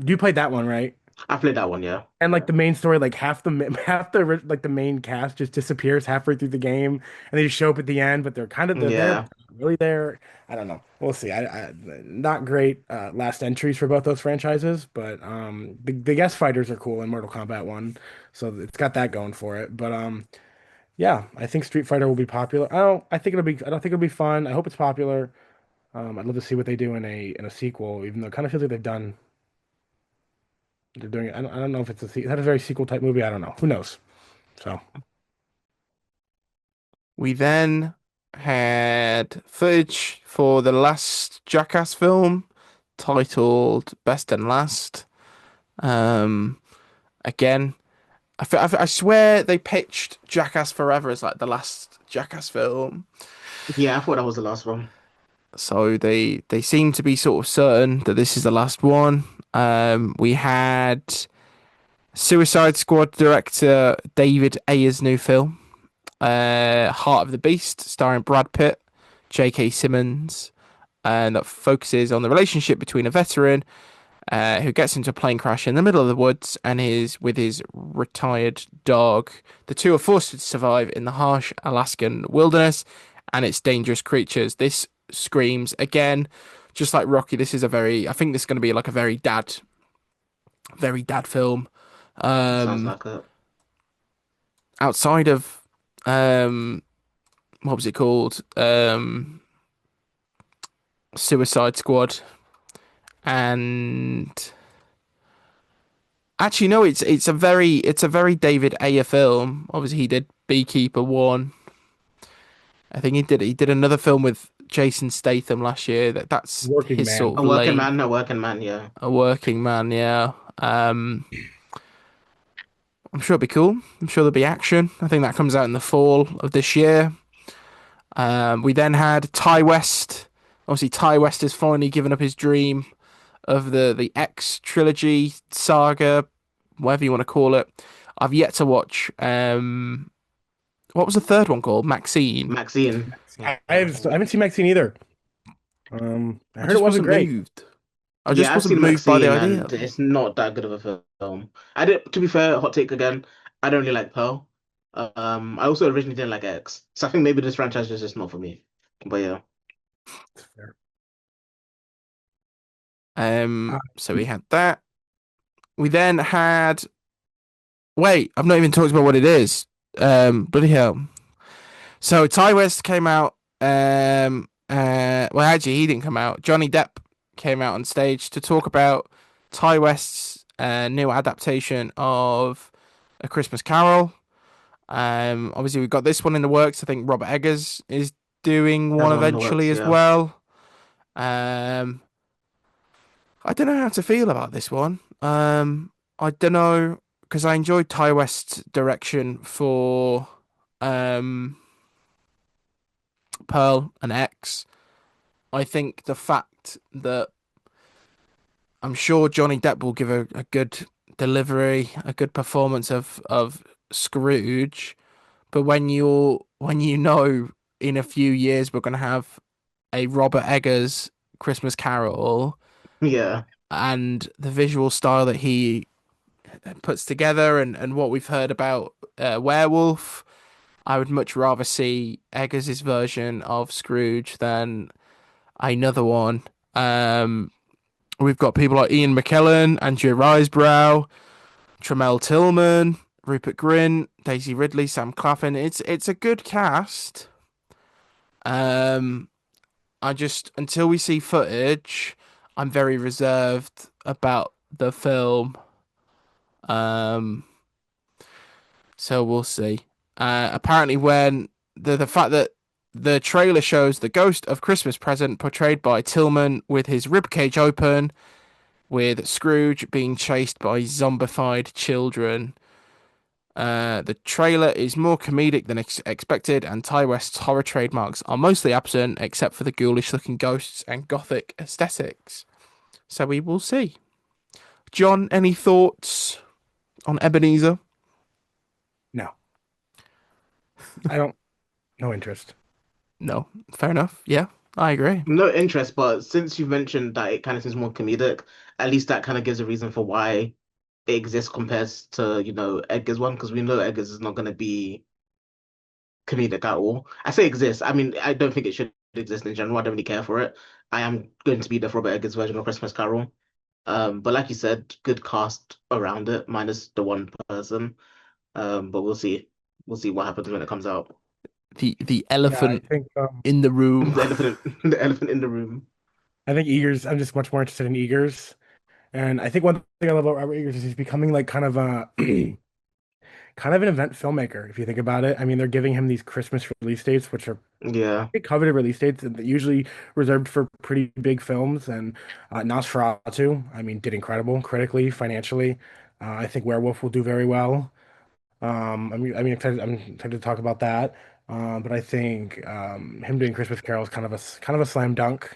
You played that one, right? I played that one, yeah. And like the main story, like half the main cast just disappears halfway through the game, and they just show up at the end, but they're there, but Yeah, they're not really there. I don't know. We'll see. Not great last entries for both those franchises, but the guest fighters are cool in Mortal Kombat 1, so it's got that going for it. But yeah, I think Street Fighter will be popular. I don't think it'll be fun. I hope it's popular. I'd love to see what they do in a sequel, even though it kind of feels like they're doing it. I don't know if is that a very sequel type movie? I don't know. Who knows? So we then had footage for the last Jackass film titled Best and Last. Um, again, I swear they pitched Jackass Forever as like the last Jackass film. yeah, I thought that was the last one. So they seem to be sort of certain that this is the last one. We had Suicide Squad director David Ayer's new film, Heart of the Beast, starring Brad Pitt, J.K. Simmons, and that focuses on the relationship between a veteran who gets into a plane crash in the middle of the woods and is with his retired dog. The two are forced to survive in the harsh Alaskan wilderness and its dangerous creatures. This screams again, just like Rocky. I think this is going to be like a very dad film. Sounds Um, like it. outside of um, what was it called? Suicide Squad and actually, no, it's a very David Ayer film. Obviously, he did Beekeeper one. I think he did another film with Jason Statham last year. That's Working his Man. sort of lane. A working man, yeah. A working man, yeah. I'm sure it'll be cool. I'm sure there'll be action. I think that comes out in the fall of this year. We then had Ty West. Obviously, Ty West has finally given up his dream of the X trilogy saga, whatever you want to call it. I've yet to watch. What was the third one called? Maxine. Maxine. I haven't seen Maxine either. I I heard it just wasn't wasn't great. moved. I just Yeah, I've wasn't seen moved by the Maxine idea. and it's not that good of a film. I did, to be fair, hot take again. I don't really like Pearl. I also originally didn't like X, so I think maybe this franchise is just not for me. But yeah, It's fair. Uh, So we had that. We then had. Wait, I've not even talked about what it is. Bloody hell. So Ty West came out. Well, actually, he didn't come out. Johnny Depp came out on stage to talk about Ty West's new adaptation of A Christmas Carol. Obviously, we've got this one in the works. I think Robert Eggers is doing has one one in the eventually works. as Yeah, well. Um, I don't know how to feel about this one. I don't know because I enjoyed Ty West's direction for um, Pearl and X. I think the fact that I'm sure Johnny Depp will give a good delivery, a good performance of Scrooge, but when you know in a few years we're gonna have a Robert Eggers Christmas Carol yeah, and the visual style that he puts together and what we've heard about Werewolf, I would much rather see Eggers' version of Scrooge than another one. Um, we've got people like Ian McKellen, Andrea Riseborough, Tremel Tillman, Rupert Grint, Daisy Ridley, Sam Claflin. It's a good cast. Um, I just until we see footage, I'm very reserved about the film. Um, so we'll see. Apparently, when the fact that the trailer shows the ghost of Christmas Present portrayed by Tillman with his ribcage open, with Scrooge being chased by zombified children. The trailer is more comedic than expected, and Ty West's horror trademarks are mostly absent, except for the ghoulish looking ghosts and gothic aesthetics. So we will see. John, any thoughts on Ebenezer? no, I don't. No interest. No, fair enough. Yeah, I agree. no interest. But since you mentioned that it kind of seems more comedic, at least that kind of gives a reason for why it exists compared to Edgar's one, because we know Edgar's is not going to be comedic at all. I say exists. I mean, I don't think it should exist in general. I don't really care for it. I am going to be the Robert Eggers version of Christmas Carol. But like you said, good cast around it, minus the one person. But we'll see. We'll see what happens when it comes out. The Yeah, I elephant think in the room. The elephant in the room. I think Eagers. I'm just much more interested in Eagers, and I think one thing I love about Robert Eagers is he's becoming like kind of a kind of an event filmmaker. If you think about it, I mean, they're giving him these Christmas release dates, which are Yeah. pretty coveted release dates, and usually reserved for pretty big films. And Nosferatu, I mean, did incredible critically, financially. I think Werewolf will do very well. I'm excited to talk about that. But I think him doing Christmas Carol is kind of a slam dunk.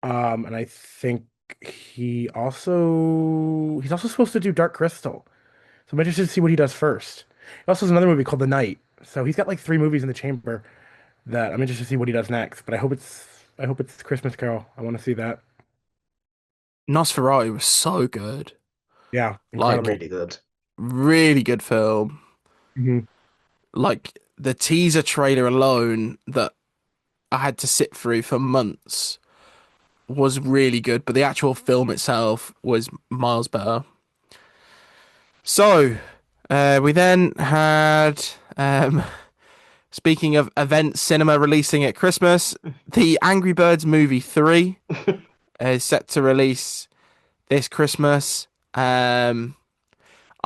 And I think he's also supposed to do Dark Crystal. So I'm interested to see what he does first. He also has another movie called The Night. So he's got like three movies in the chamber that I'm interested to see what he does next. But I hope it's Christmas Carol. I want to see that. Nosferatu was so good. Yeah, Like, incredible. Really good. really good film. Hmm. Like, the teaser trailer alone that I had to sit through for months was really good, but the actual film itself was miles better. So, we then had, speaking of event cinema releasing at Christmas, the Angry Birds movie 3 is set to release this Christmas. I'm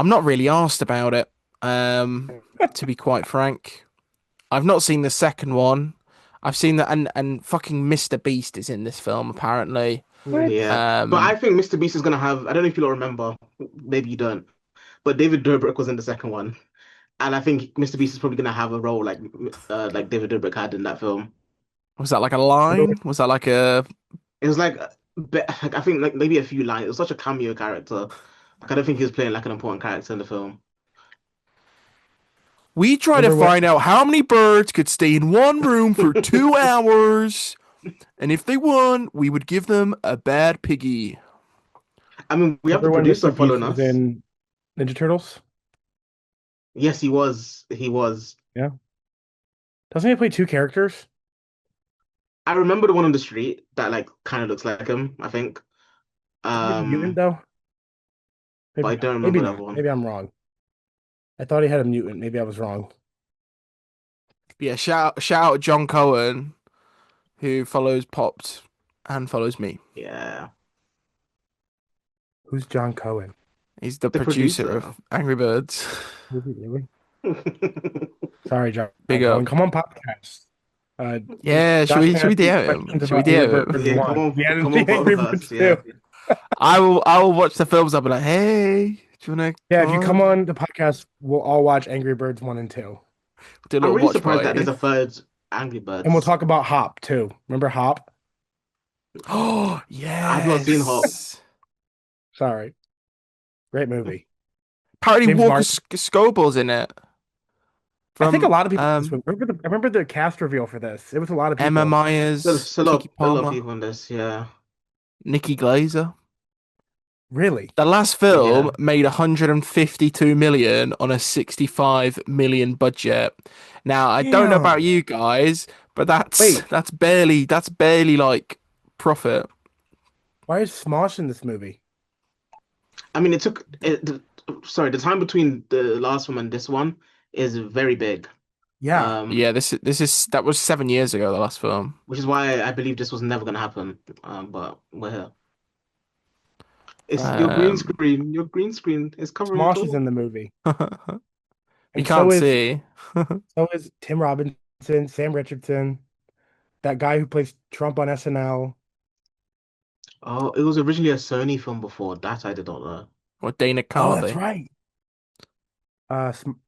not really asked about it, to be quite frank. I've not seen the second one. I've seen that, and fucking Mr. Beast is in this film apparently. What? Yeah. But I Um, think Mr. Beast is gonna have, I don't know if you'll remember, maybe you don't, but David Dobrik was in the second one. And I think Mr. Beast is probably gonna have a role like David Dobrik had in that film. was that like a line? Was that like a? It was like I think like maybe a few lines. It was such a cameo character. Like I don't think he was playing like an important character in the film. We try to Remember when? find out how many birds could stay in one room for 2 hours, and if they won, we would give them a bad piggy. I mean, we have the Remember when producer Mr. following Beast was us. in Ninja Turtles? Yes, he was. He was. Yeah. Doesn't he play two characters? I remember the one on the street that like kind of looks like him, I think. Does he have a mutant Um, though? but Maybe I not. don't Maybe remember the other not. one. Maybe I'm wrong. I thought he had a mutant. Maybe I was wrong. Yeah, shout out John Cohen, who follows Popped and follows me. Yeah. Who's John Cohen? He's the The producer of producer. Angry Birds. Who's he really? Sorry, John Big Cohen. up. Come on, PoppedCast. Uh, Yeah, should Josh we can should ask we you DM him? questions Should we about Angry DM Birds him? Yeah, 1. Yeah, and come see on, Angry PoppedCast. Birds 2. Yeah. I will watch the films. I'll be like, hey, do you wanna Yeah, come if you come on? on the podcast, we'll all watch Angry Birds 1 and 2. Do a I'm little really watch surprised that there's party. a third Angry And we'll Birds. talk about Hop too. Remember Hop? Oh I've not seen Hop. yes. Sorry. Great movie. Apparently James Walker Marsden. Scoble's in it I think a from lot of people in this movie. I remember the cast reveal for this. It was a lot of Emma people. Myers, There's Kiki a lot of Palmer, people in this. Yeah. Nikki Glazer. Really? The last Yeah. film made 152 million on a 65 million budget. Now, I don't know about Damn. you guys, but that's Wait, that's barely like profit. why is Smosh in this movie? I mean, sorry, the time between the last one and this one is very big. Yeah. Yeah, Um, this is that was 7 years ago, the last film. which is why I believe this was never gonna happen. But we're here. It's your green Um, screen. Your green screen is covering it Smosh is all. in the movie. you And so can't is see. so is Tim Robinson, Sam Richardson, that guy who plays Trump on SNL. Oh, it was originally a Sony film before. That I did not know. Or Dana Oh, that's Carvey. right.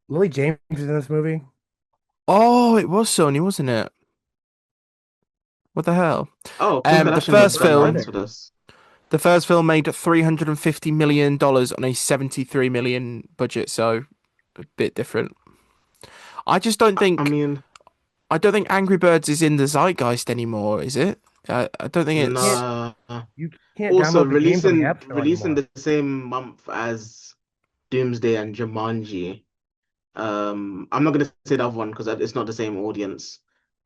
Lily James is in this movie. Oh, it was Sony, wasn't it? What the hell? Oh, Kim The Kardashian What first got else are film rights there? for this. The first film made $350 million on a 73 million budget, so a bit different. I just don't I think mean, I don't think Angry Birds is in the zeitgeist anymore, is it? I don't think it's. no. You can't Also, download the games on the App Store releasing anymore. the same month as Doomsday and Jumanji. I'm not gonna say the other one because it's not the same audience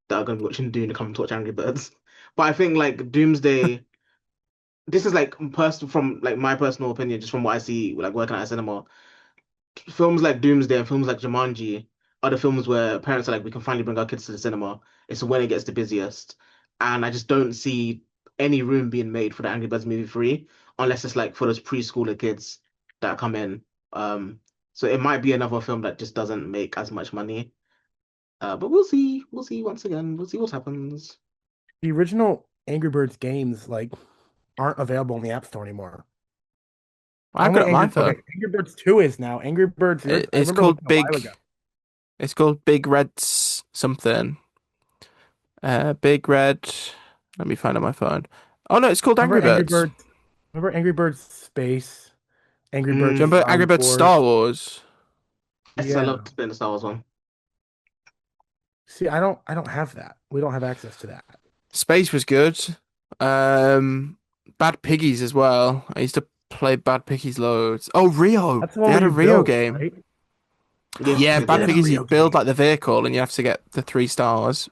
that are gonna be watching Dune to come to watch Angry Birds. But I think like Doomsday, this is like personal from like my personal opinion, just from what I see like working at a cinema. Films like Doomsday and films like Jumanji are the films where parents are like, we can finally bring our kids to the cinema. It's when it gets the busiest. And I just don't see any room being made for the Angry Birds movie 3 unless it's like for those preschooler kids that come in. Um, so it might be another film that just doesn't make as much money. But we'll see. We'll see once again. We'll see what happens. The original Angry Birds games like aren't available in the App Store anymore. I've got Only it on my Angry phone. Okay, Angry Birds 2 is now. Angry Birds I It's remember called looking a while ago. Big. It's called Big Red something. Big Red. Let me find it on my phone. Oh no, it's called Remember Angry Angry Birds. Birds? Remember Angry Birds Space? Angry Do Birds you Mm, remember Star Angry Birds Star Wars? Wars? yes, I Yeah. loved the Star Wars one. See, I don't have that. We don't have access to that. Space was good. Um, Bad Piggies as well. I used to play Bad Piggies loads. Oh, Rio. That's the They one where had a you Rio build, game. right? Yes, Yeah, they I Bad had a did. Piggies, you Rio build game. like the vehicle and you have to get the 3 stars.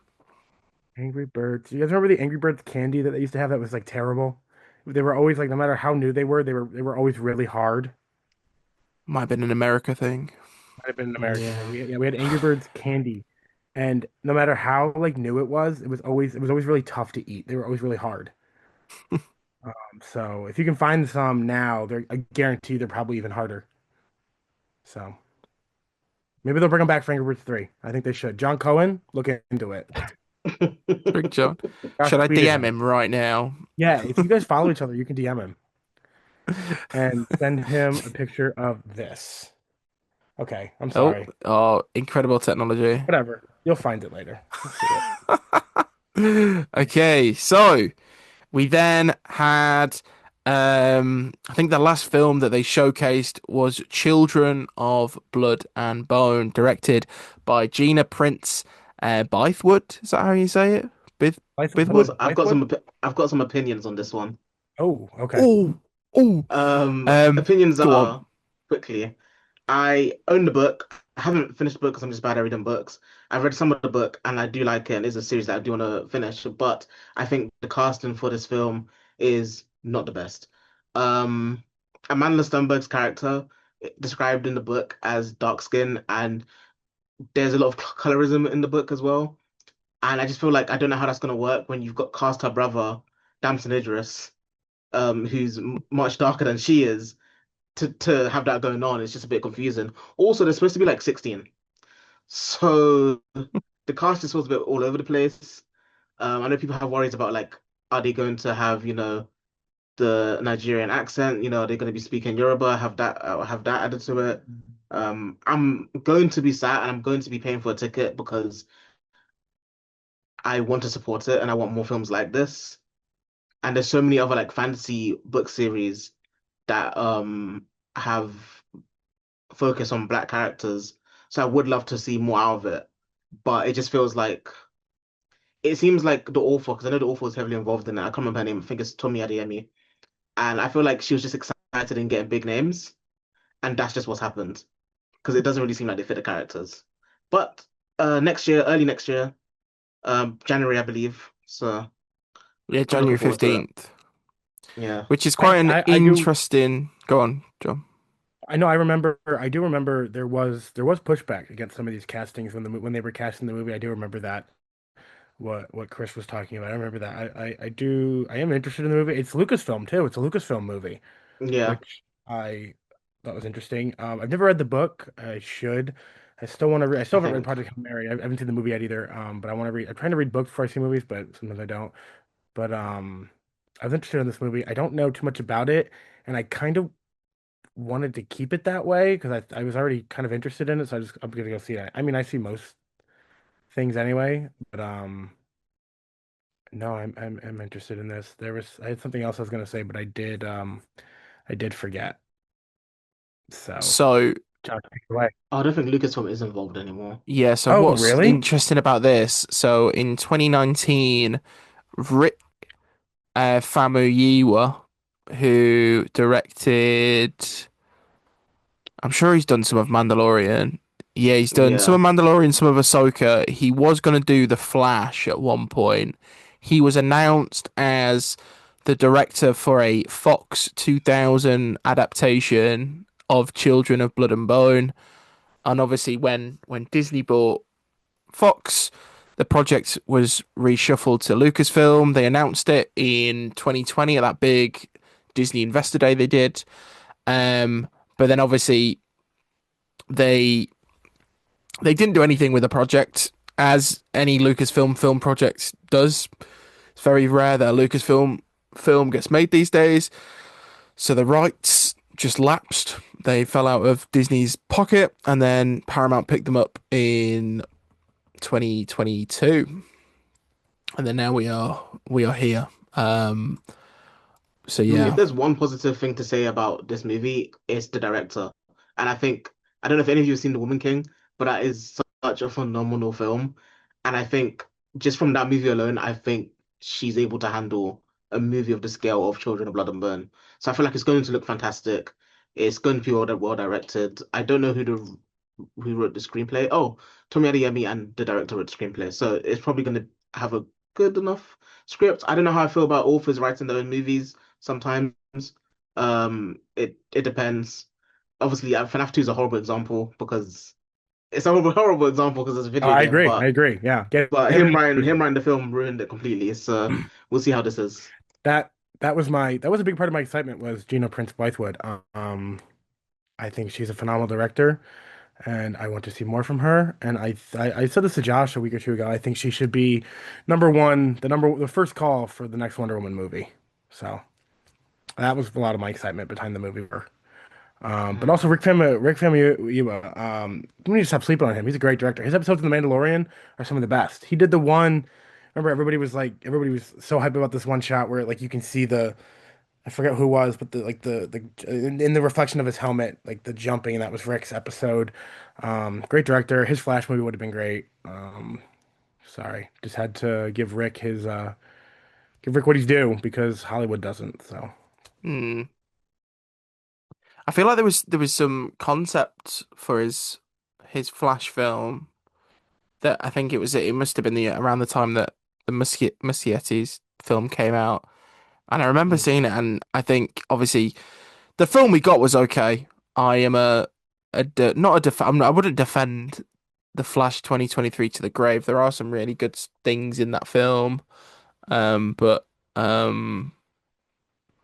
Angry Birds. You guys remember the Angry Birds candy that they used to have that was like terrible? They were always like, no matter how new they were always really hard. Might have been an America thing. Might have been an American thing. Yeah. We had Angry Birds candy, and no matter how like new it was always really tough to eat. They were always really hard. So if you can find some now, I guarantee they're probably even harder. So maybe they'll bring them back for Angry Birds 3. I think they should. John Cohen, look into it. Big John. Josh Should I tweeted DM him. him right now? Yeah, if you guys follow each other, you can DM him and send him a picture of this. Okay, I'm Oh, sorry. oh, incredible technology. Whatever. You'll find it later. You'll see it. Okay, so we then had I think the last film that they showcased was Children of Blood and Bone, directed by Gina Prince Bythewood. Is that how you say it? Bith Bythewood? Blythewood? I've got some opinions on this one. Oh, okay. Oh, oh. Opinions Go on. are quickly. I own the book. I haven't finished the book because I'm just bad at reading books. I've read some of the book and I do like it, and it's a series that I do want to finish. But I think the casting for this film is not the best. Um, Amanda Stenberg's character described in the book as dark skin, and there's a lot of colorism in the book as well. And I just feel like I don't know how that's gonna work when you've got cast her brother, Damson Idris, who's much darker than she is. To have that going on, it's just a bit confusing. Also, they're supposed to be like 16. So the cast is supposed to be all over the place. I know people have worries about like, are they going to have, the Nigerian accent? Are they going to be speaking Yoruba? Have that added to it? I'm going to be sad and I'm going to be paying for a ticket because I want to support it and I want more films like this. And there's so many other like fantasy book series that have focus on black characters. So I would love to see more out of it. But it just feels like it seems like the author, because I know the author was heavily involved in it. I can't remember her name. I think it's Tomi Adeyemi. And I feel like she was just excited in getting big names, and that's just what's happened. Because it doesn't really seem like they fit the characters. But next year, early next year, January, I believe. So Yeah, I'm looking January forward to it. 15th, Yeah. which is quite an I do interesting. Go on, John. I know I do remember there was pushback against some of these castings when they were casting the movie. I do remember that what Chris was talking about. I remember that. I am interested in the movie. It's Lucasfilm too. It's a Lucasfilm movie, Yeah. which I thought was interesting. I've never read the book. I should. I still want to read. I I still haven't read think. Project Hail Mary. I haven't seen the movie yet either. But I want to read. I'm trying to read books before I see movies, but sometimes I don't. But I was interested in this movie. I don't know too much about it, and I kind of wanted to keep it that way because I was already kind of interested in it. So I'm gonna go see it. I mean, I see most things anyway, but no, I'm interested in this. I had something else I was gonna say, but I did forget. So, So Josh, take it away. Oh, I don't think Lucasfilm is involved anymore. yeah, so Oh, what's really? interesting about this? So in 2019, Rick Famuyiwa, who directed, I'm sure he's done some of Mandalorian. Yeah, he's done some Yeah. of Mandalorian, some of Ahsoka. He was going to do The Flash at one point. He was announced as the director for a Fox 2000 adaptation of Children of Blood and Bone. And obviously, when Disney bought Fox, the project was reshuffled to Lucasfilm. They announced it in 2020 at that big Disney Investor Day they did. But then obviously they they didn't do anything with the project, as any Lucasfilm film project does. It's very rare that a Lucasfilm film gets made these days. So the rights just lapsed. They fell out of Disney's pocket, and then Paramount picked them up in 2022, and then now we are here. So I mean, if yeah. there's one positive thing to say about this movie, it's the director. And I think, I don't know if any of you have seen The Woman King, but that is such a phenomenal film. And I think just from that movie alone, I think she's able to handle a movie of the scale of Children of Blood and Bone. So I feel like it's going to look fantastic. It's going to be well directed. I don't know who wrote the screenplay. Oh, Tomi Adeyemi and the director wrote the screenplay. So it's probably going to have a good enough script. I don't know how I feel about authors writing their own movies sometimes. It depends. Obviously, FNAF 2 is a horrible example because it's a horrible example because it's a Oh, video I game, agree. I agree. Yeah, but get him it. writing the film ruined it completely. So we'll see how this is. That that was a big part of my excitement was Gina Prince Bythewood. I think she's a phenomenal director, and I want to see more from her. And I said this to Josh a week or two ago. I think she should be the first call for the next Wonder Woman movie. So that was a lot of my excitement behind the movie. But Mm. also Rick Famuyiwa, we need to stop sleeping on him. He's a great director. His episodes of The Mandalorian are some of the best. He did the one. Remember, everybody was so hyped about this one shot where like you can see I forget who it was, but the in the reflection of his helmet, like the jumping, and that was Rick's episode. Great director. His Flash movie would have been great. Sorry, just had to give Rick what he's due because Hollywood doesn't. So Hmm. I feel like there was some concept for his Flash film that I think it must have been the around the time that the Muschietti's film came out. And I remember Mm. seeing it, and I think obviously the film we got was okay. I am not a I wouldn't defend the Flash 2023 to the grave. There are some really good things in that film, but um,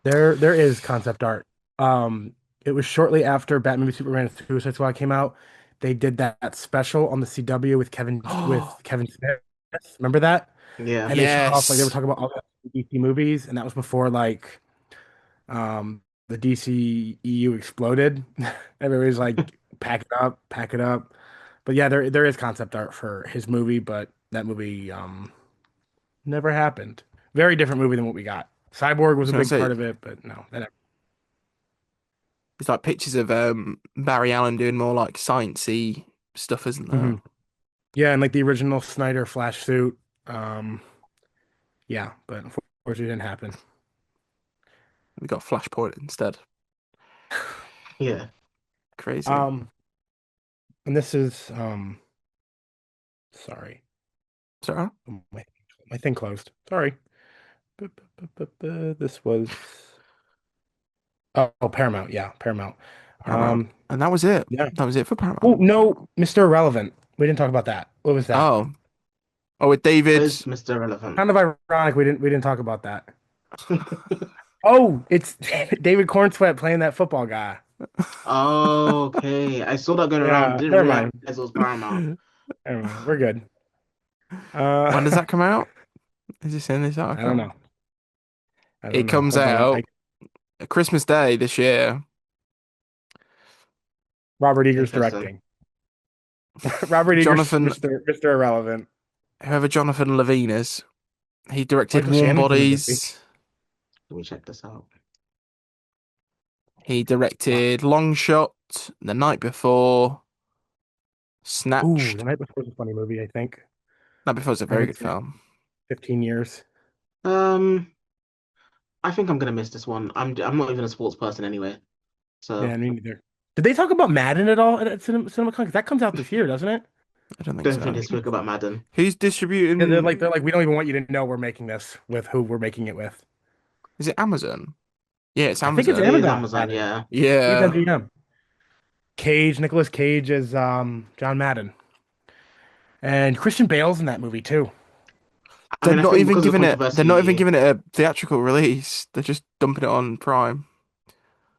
There is concept art. It was shortly after Batman v Superman and Suicide Squad came out. They did that special on the CW with Kevin Smith. Remember that? Yeah. And they showed off like they were yes, talking about all the DC movies, and that was before like the DC EU exploded. Everybody's like, pack it up, pack it up. But yeah, there is concept art for his movie, but that movie never happened. Very different movie than what we got. Cyborg I was was a gonna big say part of it, but no, that never. it's like pictures of Barry Allen doing more like sciencey stuff, isn't there? Hmm. Yeah, and like the original Snyder Flash suit. Um, yeah, but unfortunately it didn't happen. We got Flashpoint instead. Yeah. Crazy. Um, and this is sorry, So my thing closed. Sorry. This was Paramount. Yeah, Paramount. Paramount, Um, and that was it. yeah. That was it for Oh Paramount. no, Mr. Irrelevant. We didn't talk about that. What was that? Oh, oh, with David. Where's Mr. Relevant? Kind of ironic. We didn't talk about that. Oh, it's David Cornsweat playing that football guy. Okay. I saw that going around. Yeah, Didn't never realize mind. it was Paramount. Never mind. We're good. When does Uh, that come out? Is this in this I don't article? know. I It don't know. comes Hold on. out Christmas Day this year. Robert Eggers Interesting. directing. Robert Eggers, Jonathan, Mr. Irrelevant. whoever Jonathan Levine is, he directed Michael Warm Shannon's in the movie. Bodies. Let me check this out. He Wow. directed Long Shot, The Night Before, Ooh, The Snatched. Night Before was a funny movie, I think. Night Before is a I very haven't good seen it film. in 15 years. Um, I think I'm gonna miss this one. I'm not even a sports person anyway. Yeah, So me neither. Did they talk about Madden at all at CinemaCon? 'Cause that comes out this year, doesn't it? I don't think don't think so. they spoke about Madden. Who's Yeah, they're distributing? like they're like we don't even want you to know we're making this with who we're making it with. Is it Amazon? Yeah, it's I think it's It Amazon. is Amazon, Amazon, Madden. yeah. I think it's Yeah. MGM. Nicolas Cage is John Madden. And Christian Bale's in that movie too. I mean, I think because of the They're not even controversy, giving it a theatrical release. They're just dumping it on Prime.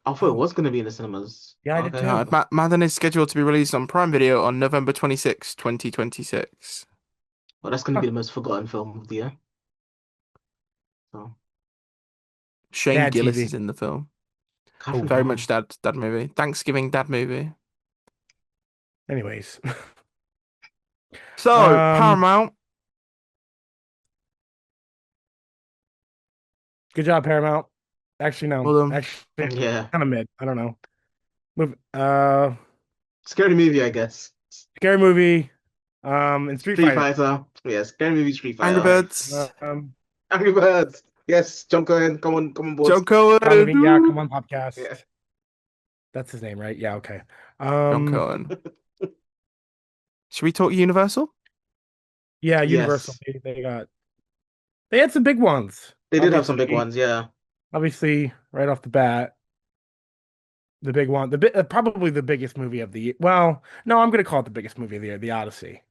I thought it Oh, was gonna be in the cinemas. yeah, I did Okay. too. Madden is scheduled to be released on Prime Video on November 26, 2026. Well, that's gonna Huh. be the most forgotten film of the year. So Shane Dad Gillis TV. is in the film. Catherine Oh, Very much Hahn. dad movie. Thanksgiving dad movie. anyways. So, Um, Paramount. good job, Paramount. Actually, no. Well done. Actually, Yeah. kind of mid. I don't know. Move. Scary movie, I guess. Scary movie. And Street Street Fighter. Fighter. Yeah, scary movie Street Angry Fighter. Birds. Um, Angry Birds. Yes, John Cohen, come on board. John Cohen. John Levine. Yeah, come on, Yeah. PoppedCast. That's his name, right? Yeah. Okay. John Um, Cohen. Should we talk Universal? yeah. Universal. Yes. They had some big ones. They did have some big Obviously, ones, yeah. obviously, right off the bat, the big one, probably the biggest movie of the year. Well, no, I'm gonna call it the biggest movie of the year, The Odyssey.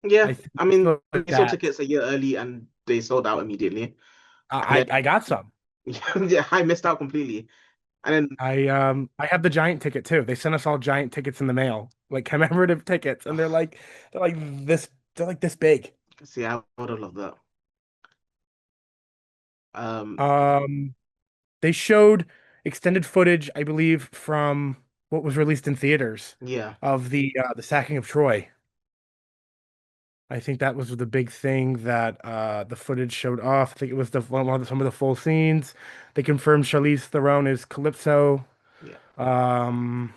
Yeah. I think I it's mean, like they sold that. tickets a year early and they sold out immediately. And I then I got some. yeah, I missed out completely. And then I have the giant ticket too. They sent us all giant tickets in the mail, like commemorative tickets, and they're like this big. see, I would have loved that. Um, Um, they showed extended footage, I believe, from what was released in theaters yeah. of the sacking of Troy. I think that was the big thing that the footage showed off. I think it was some of the full scenes. They confirmed Charlize Theron is Calypso. Yeah. Um,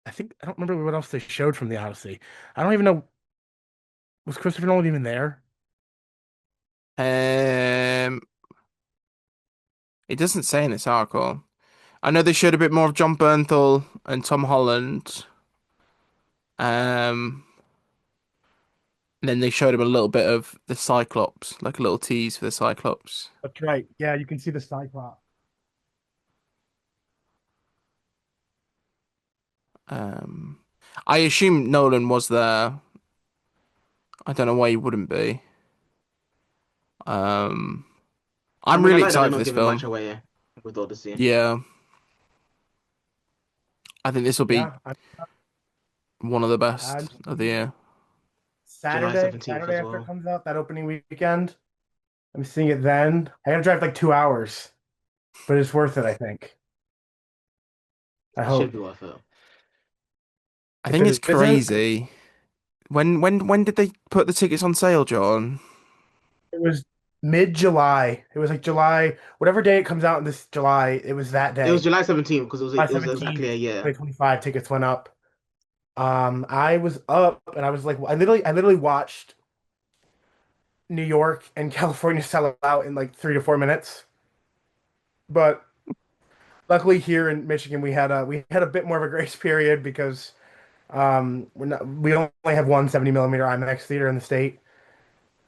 I don't remember what else they showed from the Odyssey. I don't even know. Was Christopher Nolan even there? Um, it doesn't say in this article. I know they showed a bit more of John Bernthal and Tom Holland. Um, and then they showed him a little bit of the Cyclops, like a little tease for the Cyclops. That's right. Yeah, you can see the Cyclops. Um, I assume Nolan was there. I don't know why he wouldn't be. Um, I I'm mean, I really like that they're excited for not this giving much film. away with Odyssey. Yeah, I think this will be Yeah, one of the I'm best of the year. July Saturday 17th as after it well. comes out, that opening weekend. I'm seeing it then. I gotta drive like 2 hours, but it's worth it, I think. I It should hope. be worth it. I If think it's it isn't, crazy. When did they put the tickets on sale, John? it was mid-July. It was like July, whatever day it comes out in this July, it was that It was day. July 17th because July it was 17th, exactly a year. 2025, tickets went up. I was up and I was like, I literally watched New York and California sell out in like 3 to 4 minutes. But luckily here in Michigan, we had a bit more of a grace period because we only have one 70 millimeter IMAX theater in the state,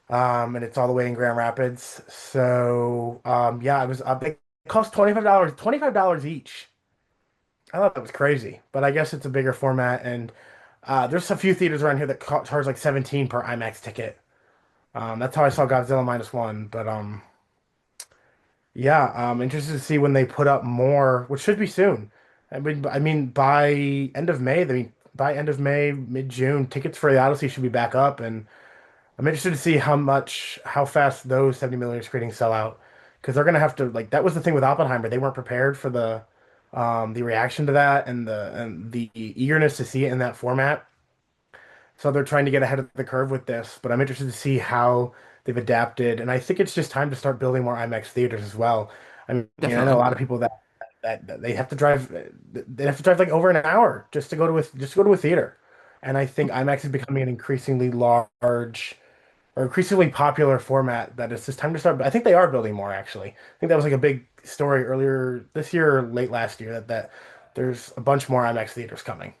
and it's all the way in Grand Rapids. So yeah, I was up. It cost $25 each. I thought that was crazy, but I guess it's a bigger format, and there's a few theaters around here that charge like 17 per IMAX ticket. That's how I saw Godzilla minus one. But yeah, I'm interested to see when they put up more, which should be soon. I mean, by end of May, by end of May, mid-June, tickets for the Odyssey should be back up, and I'm interested to see how fast those 70 millimeter screenings sell out, because they're gonna have to like that was the thing with Oppenheimer. They weren't prepared for the reaction to that and the eagerness to see it in that format. So they're trying to get ahead of the curve with this, but I'm interested to see how they've adapted. And I think it's just time to start building more IMAX theaters as well. I mean, I know a Definitely. lot of people that they have to drive like over an hour just to go to a theater. And I think IMAX is becoming an increasingly large or increasingly popular format that it's just time to start. I think they are building more actually. I think that was like a big story earlier this year or late last year that there's a bunch more IMAX theaters coming.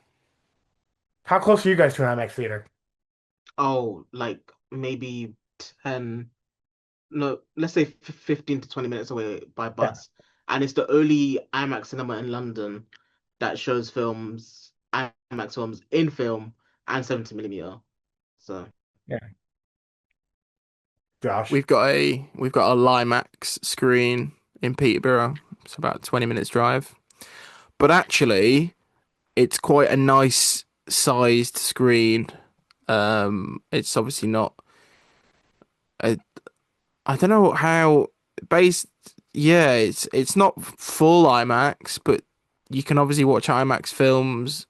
How close are you guys to an IMAX theater? Oh, like maybe 10, no, let's say 15 to 20 minutes away by Yeah. bus. And it's the only IMAX cinema in London that shows IMAX films in film and 70 millimeter. So, Yeah. Josh. We've got a Limax screen in Peterborough. It's about 20 minutes drive. But actually, it's quite a nice sized screen. It's obviously not a, I don't know how based yeah, it's not full IMAX, but you can obviously watch IMAX films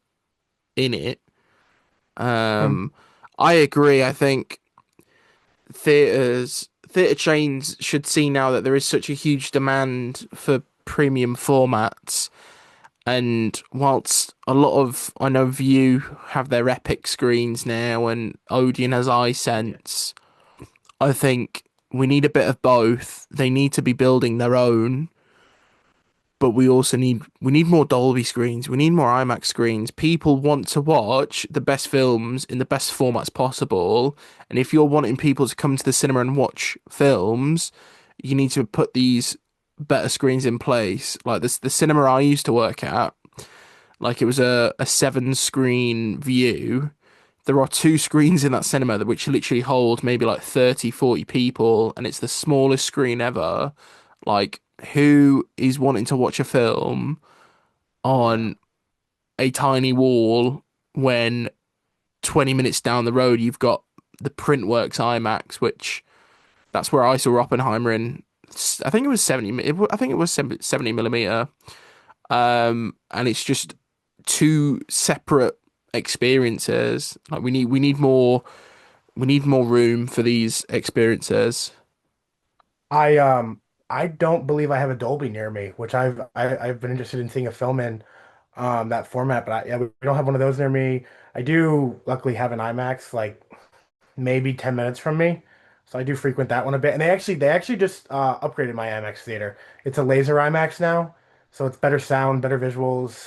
in it. Hmm. Um, I agree. I think theater chains should see now that there is such a huge demand for premium formats. And whilst a lot of I know View have their Epic screens now, and Odeon has iSense, I think we need a bit of both. They need to be building their own, but we need more Dolby screens. We need more IMAX screens. People want to watch the best films in the best formats possible, and if you're wanting people to come to the cinema and watch films, you need to put these better screens in place. Like this, the cinema I used to work at, like it was a seven screen view. There are two screens in that cinema that which literally hold maybe like 30, 40 people, and it's the smallest screen ever. Like, who is wanting to watch a film yeah. on a tiny wall when 20 minutes down the road you've got the Printworks IMAX, which that's where I saw Oppenheimer in. I think it was 70. I think it was 70 millimeter. And it's just two separate experiences. Like we need more room for these experiences. I um I don't believe I have a Dolby near me, which I've been interested in seeing a film in that format, but yeah, we don't have one of those near me. I do luckily have an IMAX like maybe 10 minutes from me. So I do frequent that one a bit. And they actually just upgraded my IMAX theater. It's a laser IMAX now. so it's better sound, better visuals.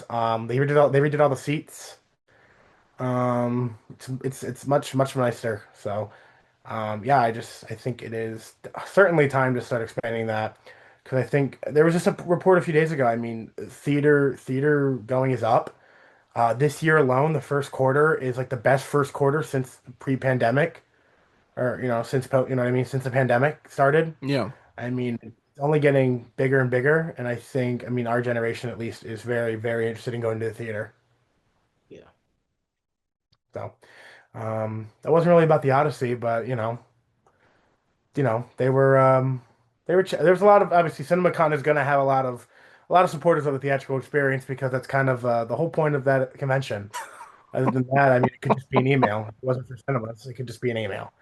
They redid all the seats. It's much nicer. So yeah, I think it is certainly time to start expanding that because I think there was just a report a few days ago. I mean, theater going is up. This year alone, the first quarter is like the best first quarter since pre-pandemic, or you know what I mean, since the pandemic started. Yeah. I mean, it's only getting bigger and bigger, and I mean, our generation at least is very interested in going to the theater. Yeah. So, that wasn't really about the Odyssey, but there's a lot of obviously CinemaCon is going to have a lot of supporters of the theatrical experience because that's kind of the whole point of that convention. Other than that, I mean, it could just be an email. If it wasn't for cinemas, it could just be an email.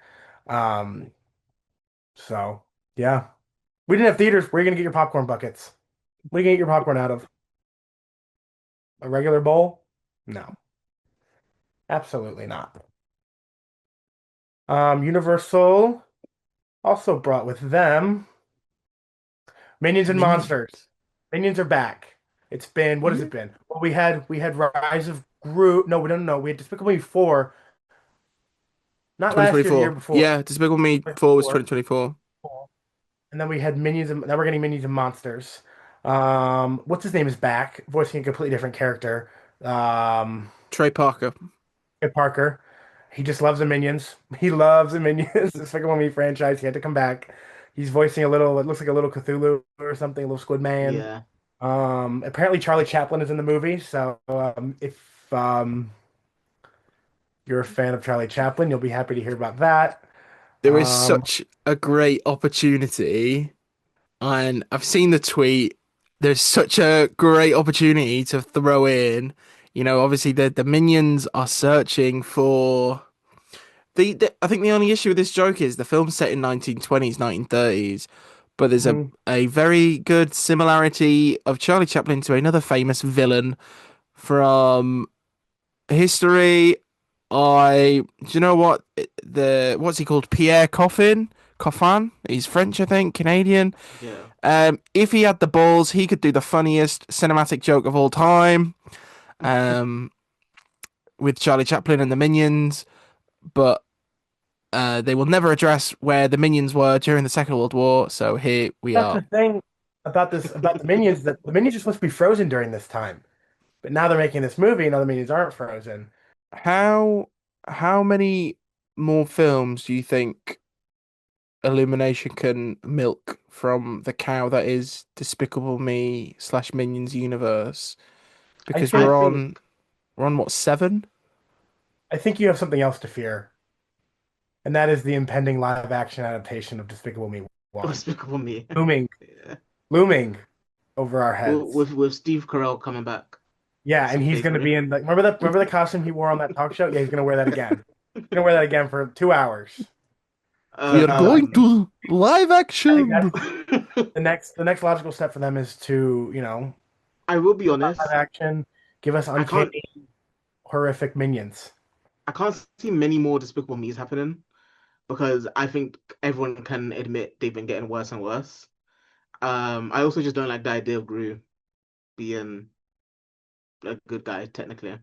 Um, so yeah, we didn't have theaters. Where are you gonna get your popcorn buckets? What are you gonna get your popcorn out of? A regular bowl? No, absolutely not. Universal also brought with them Minions and Monsters. Minions. Minions are back. It's been what has Yeah. it been? Well, we had Rise of Gru. No, we don't know. We had Despicable Me 4, not last year, the year 2024. before. Yeah, Despicable Me 4 was 24. 2024. And then we had Minions, and now we're getting Minions and Monsters. What's his name is back, voicing a completely different character. Um, Trey Parker. Ed Parker. He just loves the Minions. He loves the Minions. It's like a Me franchise. He had to come back. He's voicing a little. It looks like a little Cthulhu or something, a little Squid Man. Yeah. Apparently Charlie Chaplin is in the movie. So if you're a fan of Charlie Chaplin, you'll be happy to hear about that. There is Um, such a great opportunity, and I've seen the tweet. There's such a great opportunity to throw in. Obviously the minions are searching for I think the only issue with this joke is the film's set in 1920s, 1930s, but there's a mhm. a very good similarity of Charlie Chaplin to another famous villain from history. Do you know what's he called? Pierre Coffin? Coffin? He's French, I think, Canadian. Yeah. If he had the balls, he could do the funniest cinematic joke of all time. Um, with Charlie Chaplin and the Minions, but they will never address where the Minions were during the Second World War. So here we That's are. the thing about the Minions, that the Minions are supposed to be frozen during this time. But now they're making this movie, and all the Minions aren't frozen. How how many more films do you think Illumination can milk from the cow that is Despicable Me slash Minions universe? I Because I think think we're on what, seven? I think you have something else to fear, and that is the impending live action adaptation of Despicable Me 1. Despicable Me. Looming, Yeah. looming over our heads. With Steve Carell coming back Yeah, with and some he's gonna be fakery. in the remember the costume he wore on that talk show? Yeah, he's gonna wear that again. He's gonna wear that again for 2 hours. We are going Um, to live I think that's action. the next logical step for them is to, I will be give us live honest. action, give us I can't. uncanny, horrific minions. I can't see many more Despicable Me's happening because I think everyone can admit they've been getting worse and worse. I also just don't like the idea of Gru being a good guy technically.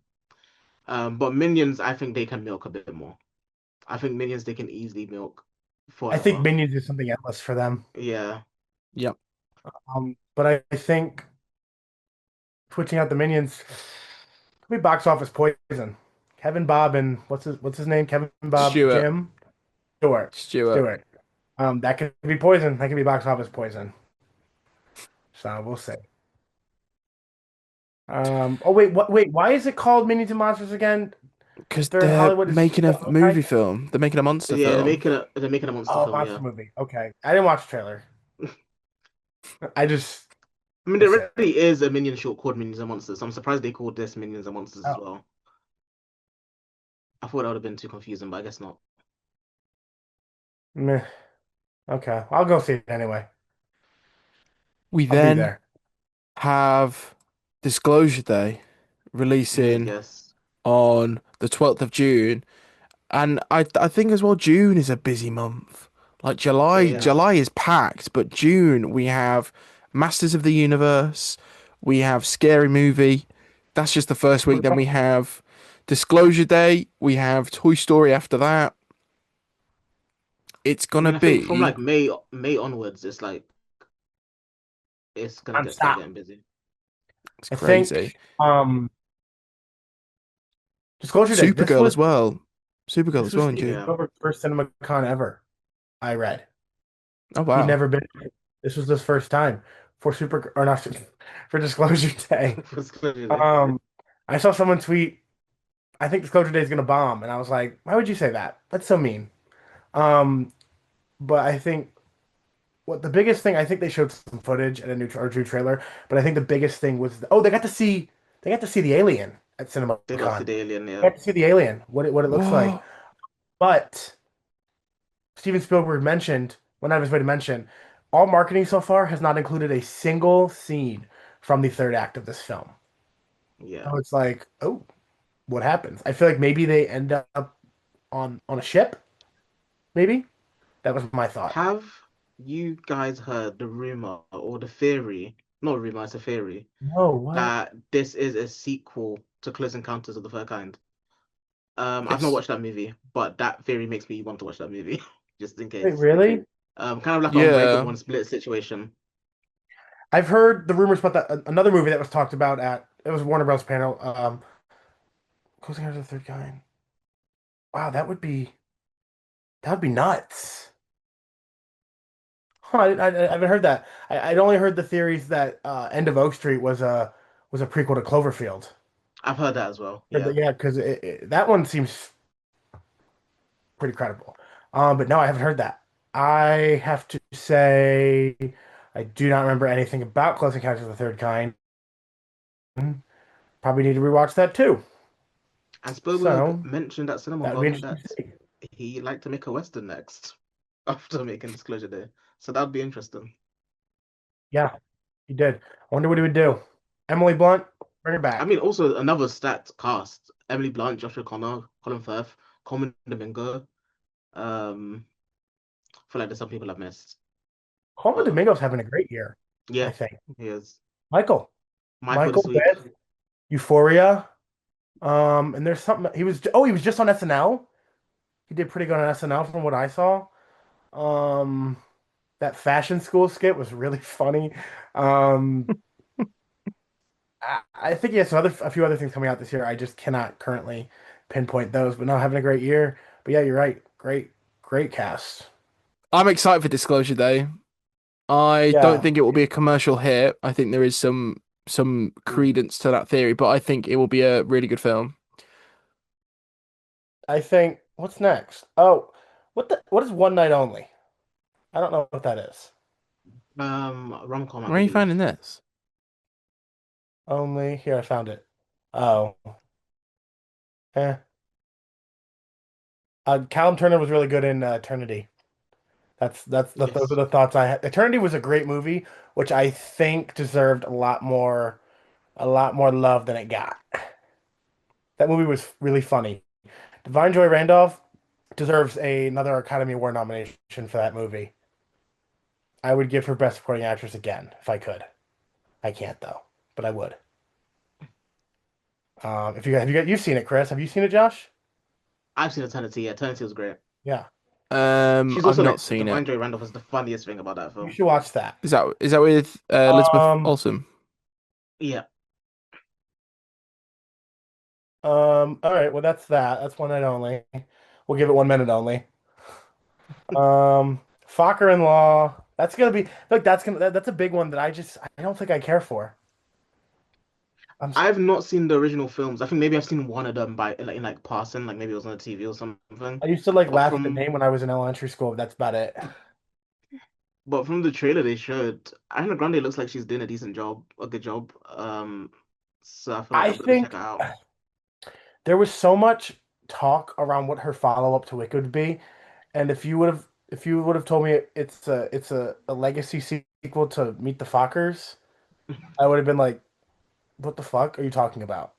But Minions, I think they can milk a bit more. I think Minions they can easily milk I think forever. minions is something endless for them. Yeah. Yep. But I think switching out the minions could be box office poison. Kevin Bob and what's his name? Kevin Bob Stuart. Jim Stewart. Stuart. Stewart. That could be poison. That could be box office poison. So we'll see. Oh wait, what? Wait, why is it called Minions and Monsters again? Because They're in they're Hollywood. Is making a okay. movie film. They're making a monster Yeah, film. they're making a monster Oh, film, monster yeah. movie. Okay, I didn't watch the trailer. I just I mean, we'll there see. already is a Minion short called Minions and Monsters. So I'm surprised they called this Minions and Monsters as Oh, well. I thought that would have been too confusing, but I guess not. meh. Okay, I'll go see it anyway. We I'll be then there. have Disclosure Day releasing Yes. on the 12th of June. And I think as well June is a busy month. Like It July is. July is packed, but June we have Masters of the Universe, We have Scary Movie. That's just the first week. Then we have Disclosure Day. We have Toy Story after that. It's I gonna mean, I think from be like May onwards, it's like it's gonna get start Non-stop. getting busy. it's I crazy. think Disclosure Day. Supergirl as well. Supergirl This as well was in Steven Yeah, June. Spielberg's first CinemaCon ever. I read. Oh He'd wow. never been. This was his first time for Super or not for Disclosure Day. for Disclosure Day. Um, I saw someone tweet, "I think Disclosure Day is gonna bomb," and I was like, "Why would you say that? That's so mean." Um, but I think what the biggest thing I think they showed some footage and a new trailer, but I think the biggest thing was they got to see the alien at They got to see CinemaCon. the alien. They Yeah, got to see the alien, what it looks like. What? But Steven Spielberg mentioned, went out of his way to mention, all marketing so far has not included a single scene from the third act of this film. yeah. So it's like, oh, what happens? I feel like maybe they end up on a ship. Maybe that was my thought. Have you guys heard the rumor or the theory? Not rumor, it's a theory No, what? that this is a sequel to Close Encounters of the Third Kind. I've not Yes. watched that movie, but that theory makes me want to watch that movie just in Wait, case. really? Kind of like an Yeah. Unbreakable split situation. I've heard the rumors about that another movie that was talked about at it was Warner Bros. Panel. Closing Hours of the Third Kind. Wow, that would be nuts. Huh, I haven't heard that. I'd only heard the theories that End of Oak Street was a prequel to Cloverfield. I've heard that as well. Yeah. Yeah, because that one seems pretty credible. But no, I haven't heard that. I have to say, I do not remember anything about Close Encounters of the Third Kind. Probably need to rewatch that too. And Spielberg So mentioned at that would be CinemaCon interesting to that see. he'd like to make a Western next after making Disclosure Day. So that'd be interesting. Yeah, he did. I wonder what he would do. Emily Blunt, bring her I back. mean, also another stacked cast: Emily Blunt, Joshua Connor, Colin Firth, Coleman Domingo. I feel like there's some people I've missed, Coleman but Domingo's having a great year, I yeah, think. he is. Michael, Michael Michael this week. with Euphoria. And there's something he was just on SNL. He did pretty good on SNL from what I saw. Um, that fashion school skit was really funny. Um, I think he has a few other things coming out this year. I just cannot currently pinpoint those, but no, having a great year. But yeah, you're right. Great cast. I'm excited for Disclosure Day. I don't Yeah, think it will be a commercial hit. I think there is some Mm. credence to that theory, but I think it will be a really good film. I think what's next? Oh, what is One Night Only? I don't know what that is. Rom-com, I Where are you believe. finding this? Only here I found it. Oh, eh. Callum Turner was really good in Eternity. Those are Yes. the thoughts I had. Eternity was a great movie, which I think deserved a lot more love than it got. That movie was really funny. Divine Joy Randolph deserves another Academy Award nomination for that movie. I would give her Best Supporting Actress again if I could. I can't though, but I would. If you have you've seen it, Chris? Have you seen it, Josh? I've seen Eternity. Yeah, Eternity was great. Yeah, She's I've also not like seen it. Divine Joy Randolph is the funniest thing about that you film. should watch that. Is that with Elizabeth Um, Olsen? Yeah. all right. Well, that's that. That's one night only. We'll give it 1 minute only. Fokker in Law. That's gonna be look. That's a big one that I don't think I care for. I'm I've not seen the original films. I think maybe I've seen one of them by like in like passing, like maybe it was on the TV or something. I used to like But laugh at the from name when I was in elementary school. But that's about it. but from the trailer they showed, Ariana Grande looks like she's doing a decent job, a good job. So I feel like I I'll be able to check it think out. there was so much talk around what her follow up to Wicked would be, and if you would have told me it's a legacy sequel to Meet the Fockers, I would have been like, what the fuck are you talking about?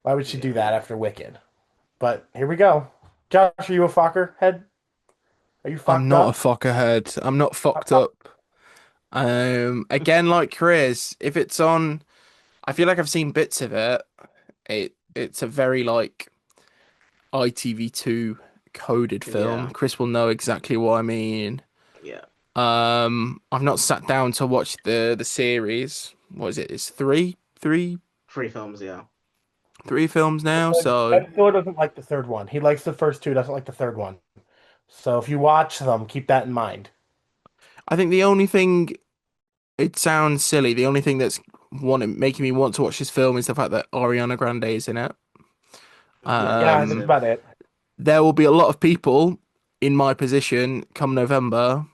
Why would she do Yeah. that after Wicked? But here we go. Josh, are you a Fokker head? Are you I'm fucked not a up? fucker head. I'm not fucked up. Again, like Chris, if it's on, I feel like I've seen bits of it. It's a very like ITV2 coded film. Yeah, Chris will know exactly what I mean. yeah. I've not sat down to watch the series. What is it? It's Free films, yeah. three films now. So Ben Stiller doesn't like the third one. He likes the first two, doesn't like the third one. So if you watch them, keep that in mind. I think the only thing it sounds silly. The only thing that's making me want to watch this film is the fact that Ariana Grande is in it. Yeah, Yeah, that's Um, about it. there will be a lot of people in my position come November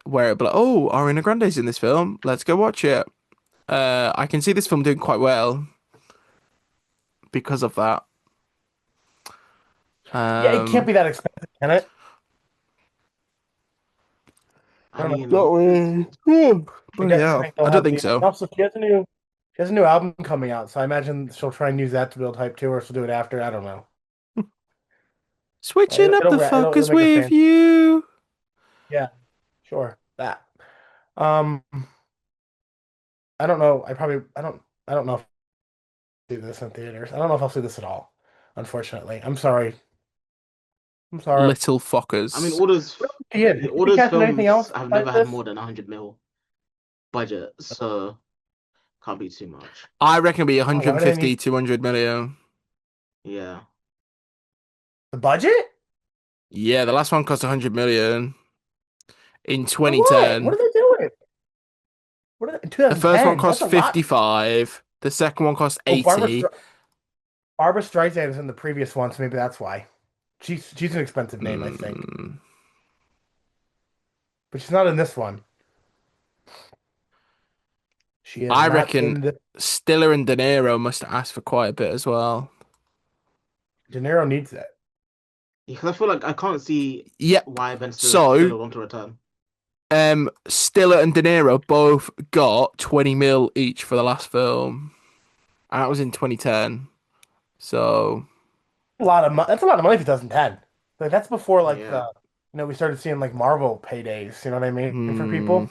where it'll be like, oh, Ariana Grande's in this film. Let's go watch it. I can see this film doing quite well because of that. Yeah, it can't Um, be that expensive, can it? I I don't know. mean, not really. I Bloody guess I hell. think they'll I don't have think the. so. Also, she has a new album coming out, so I imagine she'll try and use that to build hype too, or she'll do it after. I don't know. Switching up the It'll fuckers make her with fan. you. Yeah, sure. That. Um, I don't know. I don't know if I'll see this in theaters. I don't know if I'll see this at all. Unfortunately, I'm sorry. I'm sorry. Little I mean, fuckers. Is all she those casting anything films else have besides never had this? more than 100 mil budget, so can't be too much. I reckon it'll be Oh, why do they need 150, 200 million. Yeah. the budget? Yeah, the last one cost 100 million in For what? What 2010. are they doing? What are they, in The first one 2010? cost That's a lot. 55. The second one cost Oh, 80. Barbara Streisand is in the previous one, so maybe that's why. She's an expensive name, I think, Hmm. but she's not in this one. She is I not reckon in the. Stiller and De Niro must have asked for quite a bit as well. De Niro needs that. Because I feel like I can't see Yep. why Ben So, Stiller want to return. Stiller and De Niro both got 20 mil each for the last film. And that was in 2010. So, A lot of money. That's a lot of money for 2010. Like that's before like Yeah. we started seeing like Marvel paydays. You know what I mean for hmm, people.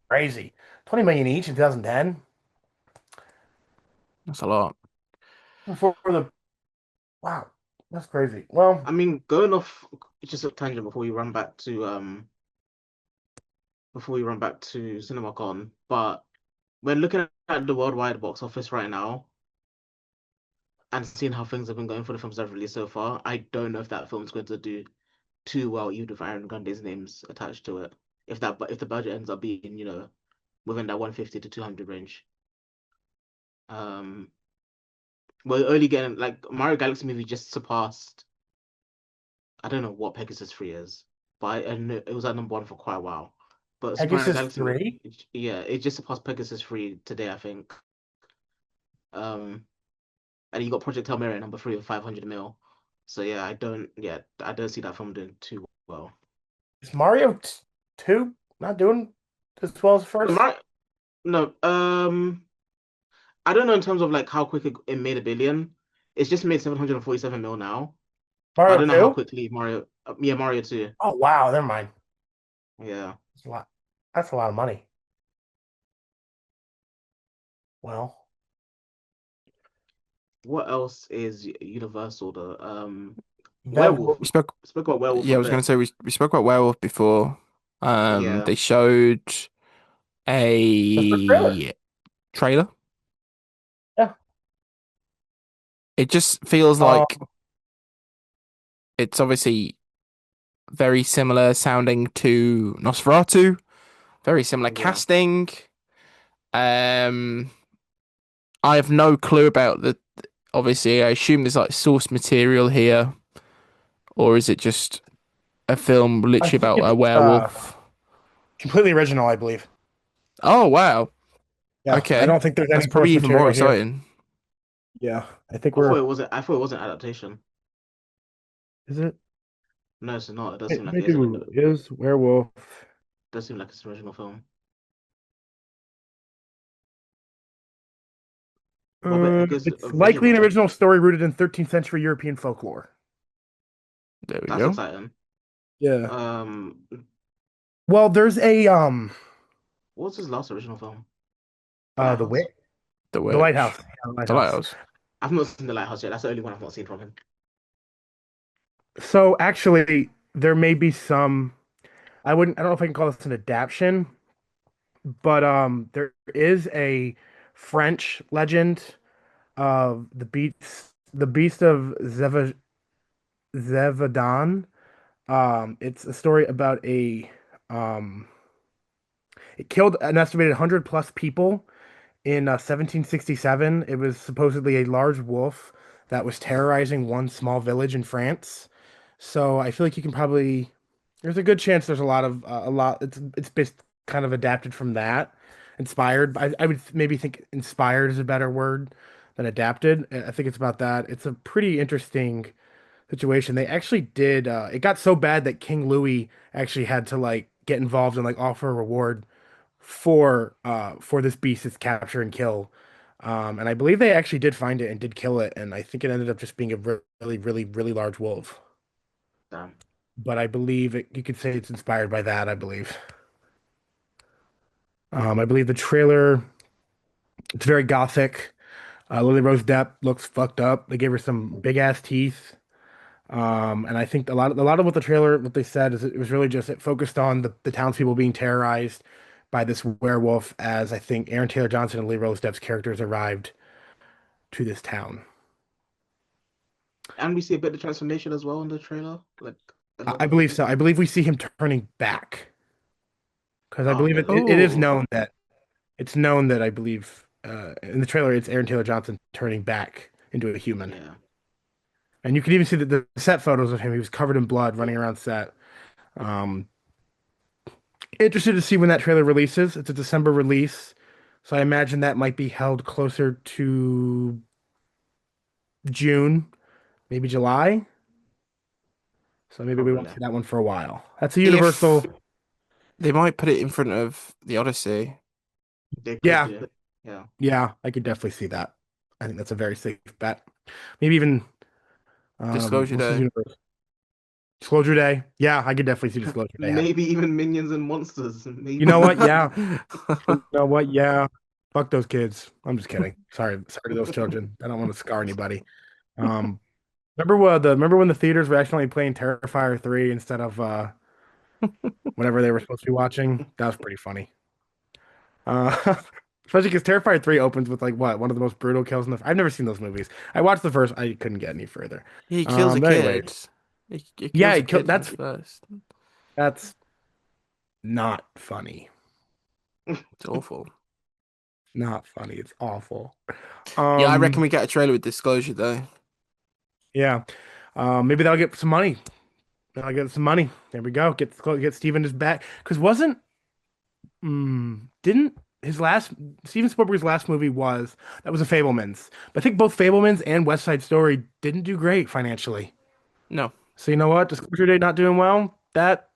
Crazy. 20 million each in 2010 that's a lot. before the. Wow, that's crazy. Well, I mean, going off just a tangent before we run back to CinemaCon, but when looking at the worldwide box office right now and seeing how things have been going for the films that have released so far, I don't know if that film's going to do too well, even with Aaron Grande's names attached to it. If the budget ends up being, within that 150 to 200 range. Um, we're only getting like Mario Galaxy movie just surpassed. I don't know what Pegasus 3 is, but I know it was at number one for quite a while. But Super Mario Pegasus Galaxy, 3. yeah, it just surpassed Pegasus 3 today, I think. Um, and you got Project Hail Mary at number three with 500 mil. So I don't see that film doing too well. Is Mario 2 not doing as well as No, first? no, I don't know in terms of like how quick it made a billion. It's just made 747 mil now. But I Mario don't know how 2? quickly Mario 2. Oh wow, never mind. Yeah. That's a lot. That's a lot of money. Well, What else is Universal though? Venom. We Werewolf. spoke, Spoke about Werewolf yeah, a I was going to bit. say we spoke about Werewolf before. Yeah. They showed The first trailer. a trailer. Yeah. It just feels like Um, it's obviously very similar sounding to Nosferatu, very similar Yeah. casting. Um, I have no clue about the. Obviously, I assume there's like source material here, or is it just a film I literally think about a it's werewolf? completely original, I believe. Oh wow, Yeah, I okay, don't think there's that's any probably source even more material here. exciting. Yeah, I think we're. I thought it wasn't adaptation. Is it? No, it's not. It does Wait, seem let like me it is do. Is werewolf? does seem like it's an original film. Well, but I guess It's likely an original. original story rooted in 13th century European folklore. There we That's go. exciting. Yeah. Um, Well, there's a What was his last original film? The Lighthouse. Wit, The The Lighthouse, Witch, yeah, The Lighthouse. Lighthouse. I've not seen The Lighthouse yet. That's the only one I've not seen from him. So actually, there may be some. I don't know if I can call this an adaptation, but there is a French legend of the Beast of Zevadan. It's a story about um, it killed an estimated 100 plus people in 1767. It was supposedly a large wolf that was terrorizing one small village in France. So I feel like you can probably there's a good chance there's a lot it's based kind of adapted from that, inspired. I would maybe think inspired is a better word than adapted. I think it's about that. It's a pretty interesting situation. They actually did it got so bad that King Louis actually had to like get involved and like offer a reward for this beast's capture and kill. And I believe they actually did find it and did kill it, and I think it ended up just being a really large wolf. Damn. But I believe you could say it's inspired by that, I believe. I believe the trailer, it's very gothic. Lily Rose Depp looks fucked up. They gave her some big ass teeth. And I think a lot of what the trailer, what they said is it was really just it focused on the townspeople being terrorized by this werewolf as I think Aaron Taylor Johnson and Lee Rose Depp's characters arrived to this town. And we see a bit of transformation as well in the trailer, like a little I bit. believe so. I believe we see him turning back because I Oh, believe okay. it is Oh, known that it's known that I believe in the trailer it's Aaron Taylor Johnson turning back into a human. Yeah. And you can even see the set photos of him. He was covered in blood running around set. Um, Interested to see when that trailer releases. It's a December release, so I imagine that might be held closer to June, maybe July. So maybe we won't Probably. see that one for a while. That's a if Universal. they might put it in front of the Odyssey. They could, Yeah, yeah. Yeah. yeah, I could definitely see that. I think that's a very safe bet. Maybe even Disclosure what's his Day. universe? Disclosure Day. Yeah, I could definitely see Disclosure Day happening. Maybe even Minions and Monsters. You know Maybe. what? Yeah. You know what? Yeah. Fuck those kids. I'm just kidding. Sorry to those children. I don't want to scar anybody. Um, remember when the theaters were actually playing Terrifier 3 instead of whatever they were supposed to be watching? That was pretty funny. Uh, especially because Terrifier 3 opens with like what, one of the most brutal kills in the I've never seen those movies. I watched the first, I couldn't get any further. He kills a But anyways, kid. He yeah, kills a kid in the first. that's not funny. It's awful. Not funny. It's awful. Yeah, I reckon Um, we get a trailer with Disclosure Day. yeah. Maybe that'll get some money. I'll get some money. There we go. Get Steven his back. Because didn't his last Steven Spielberg's last movie was that was a Fablemans. But I think both Fablemans and West Side Story didn't do great financially. No. So you know what? Disclosure Day not doing well. That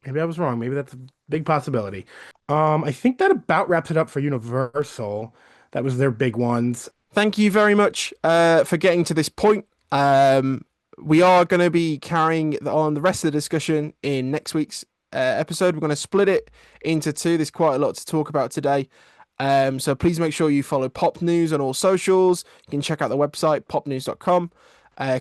maybe I was wrong. Maybe that's a big possibility. I think that about wraps it up for Universal. That was their big ones. Thank you very much for getting to this point. We are going to be carrying on the rest of the discussion in next week's episode. We're going to split it into two. There's quite a lot to talk about today. So please make sure you follow Pop News on all socials. You can check out the website, popnews.com.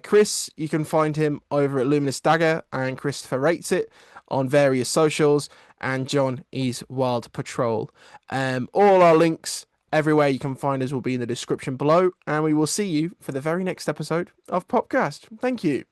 Chris, you can find him over at Luminous Dagger, and Christopher Rates It on various socials. And John is Wild Patrol. All our links everywhere you can find us will be in the description below, and we will see you for the very next episode of PoppedCast. Thank you.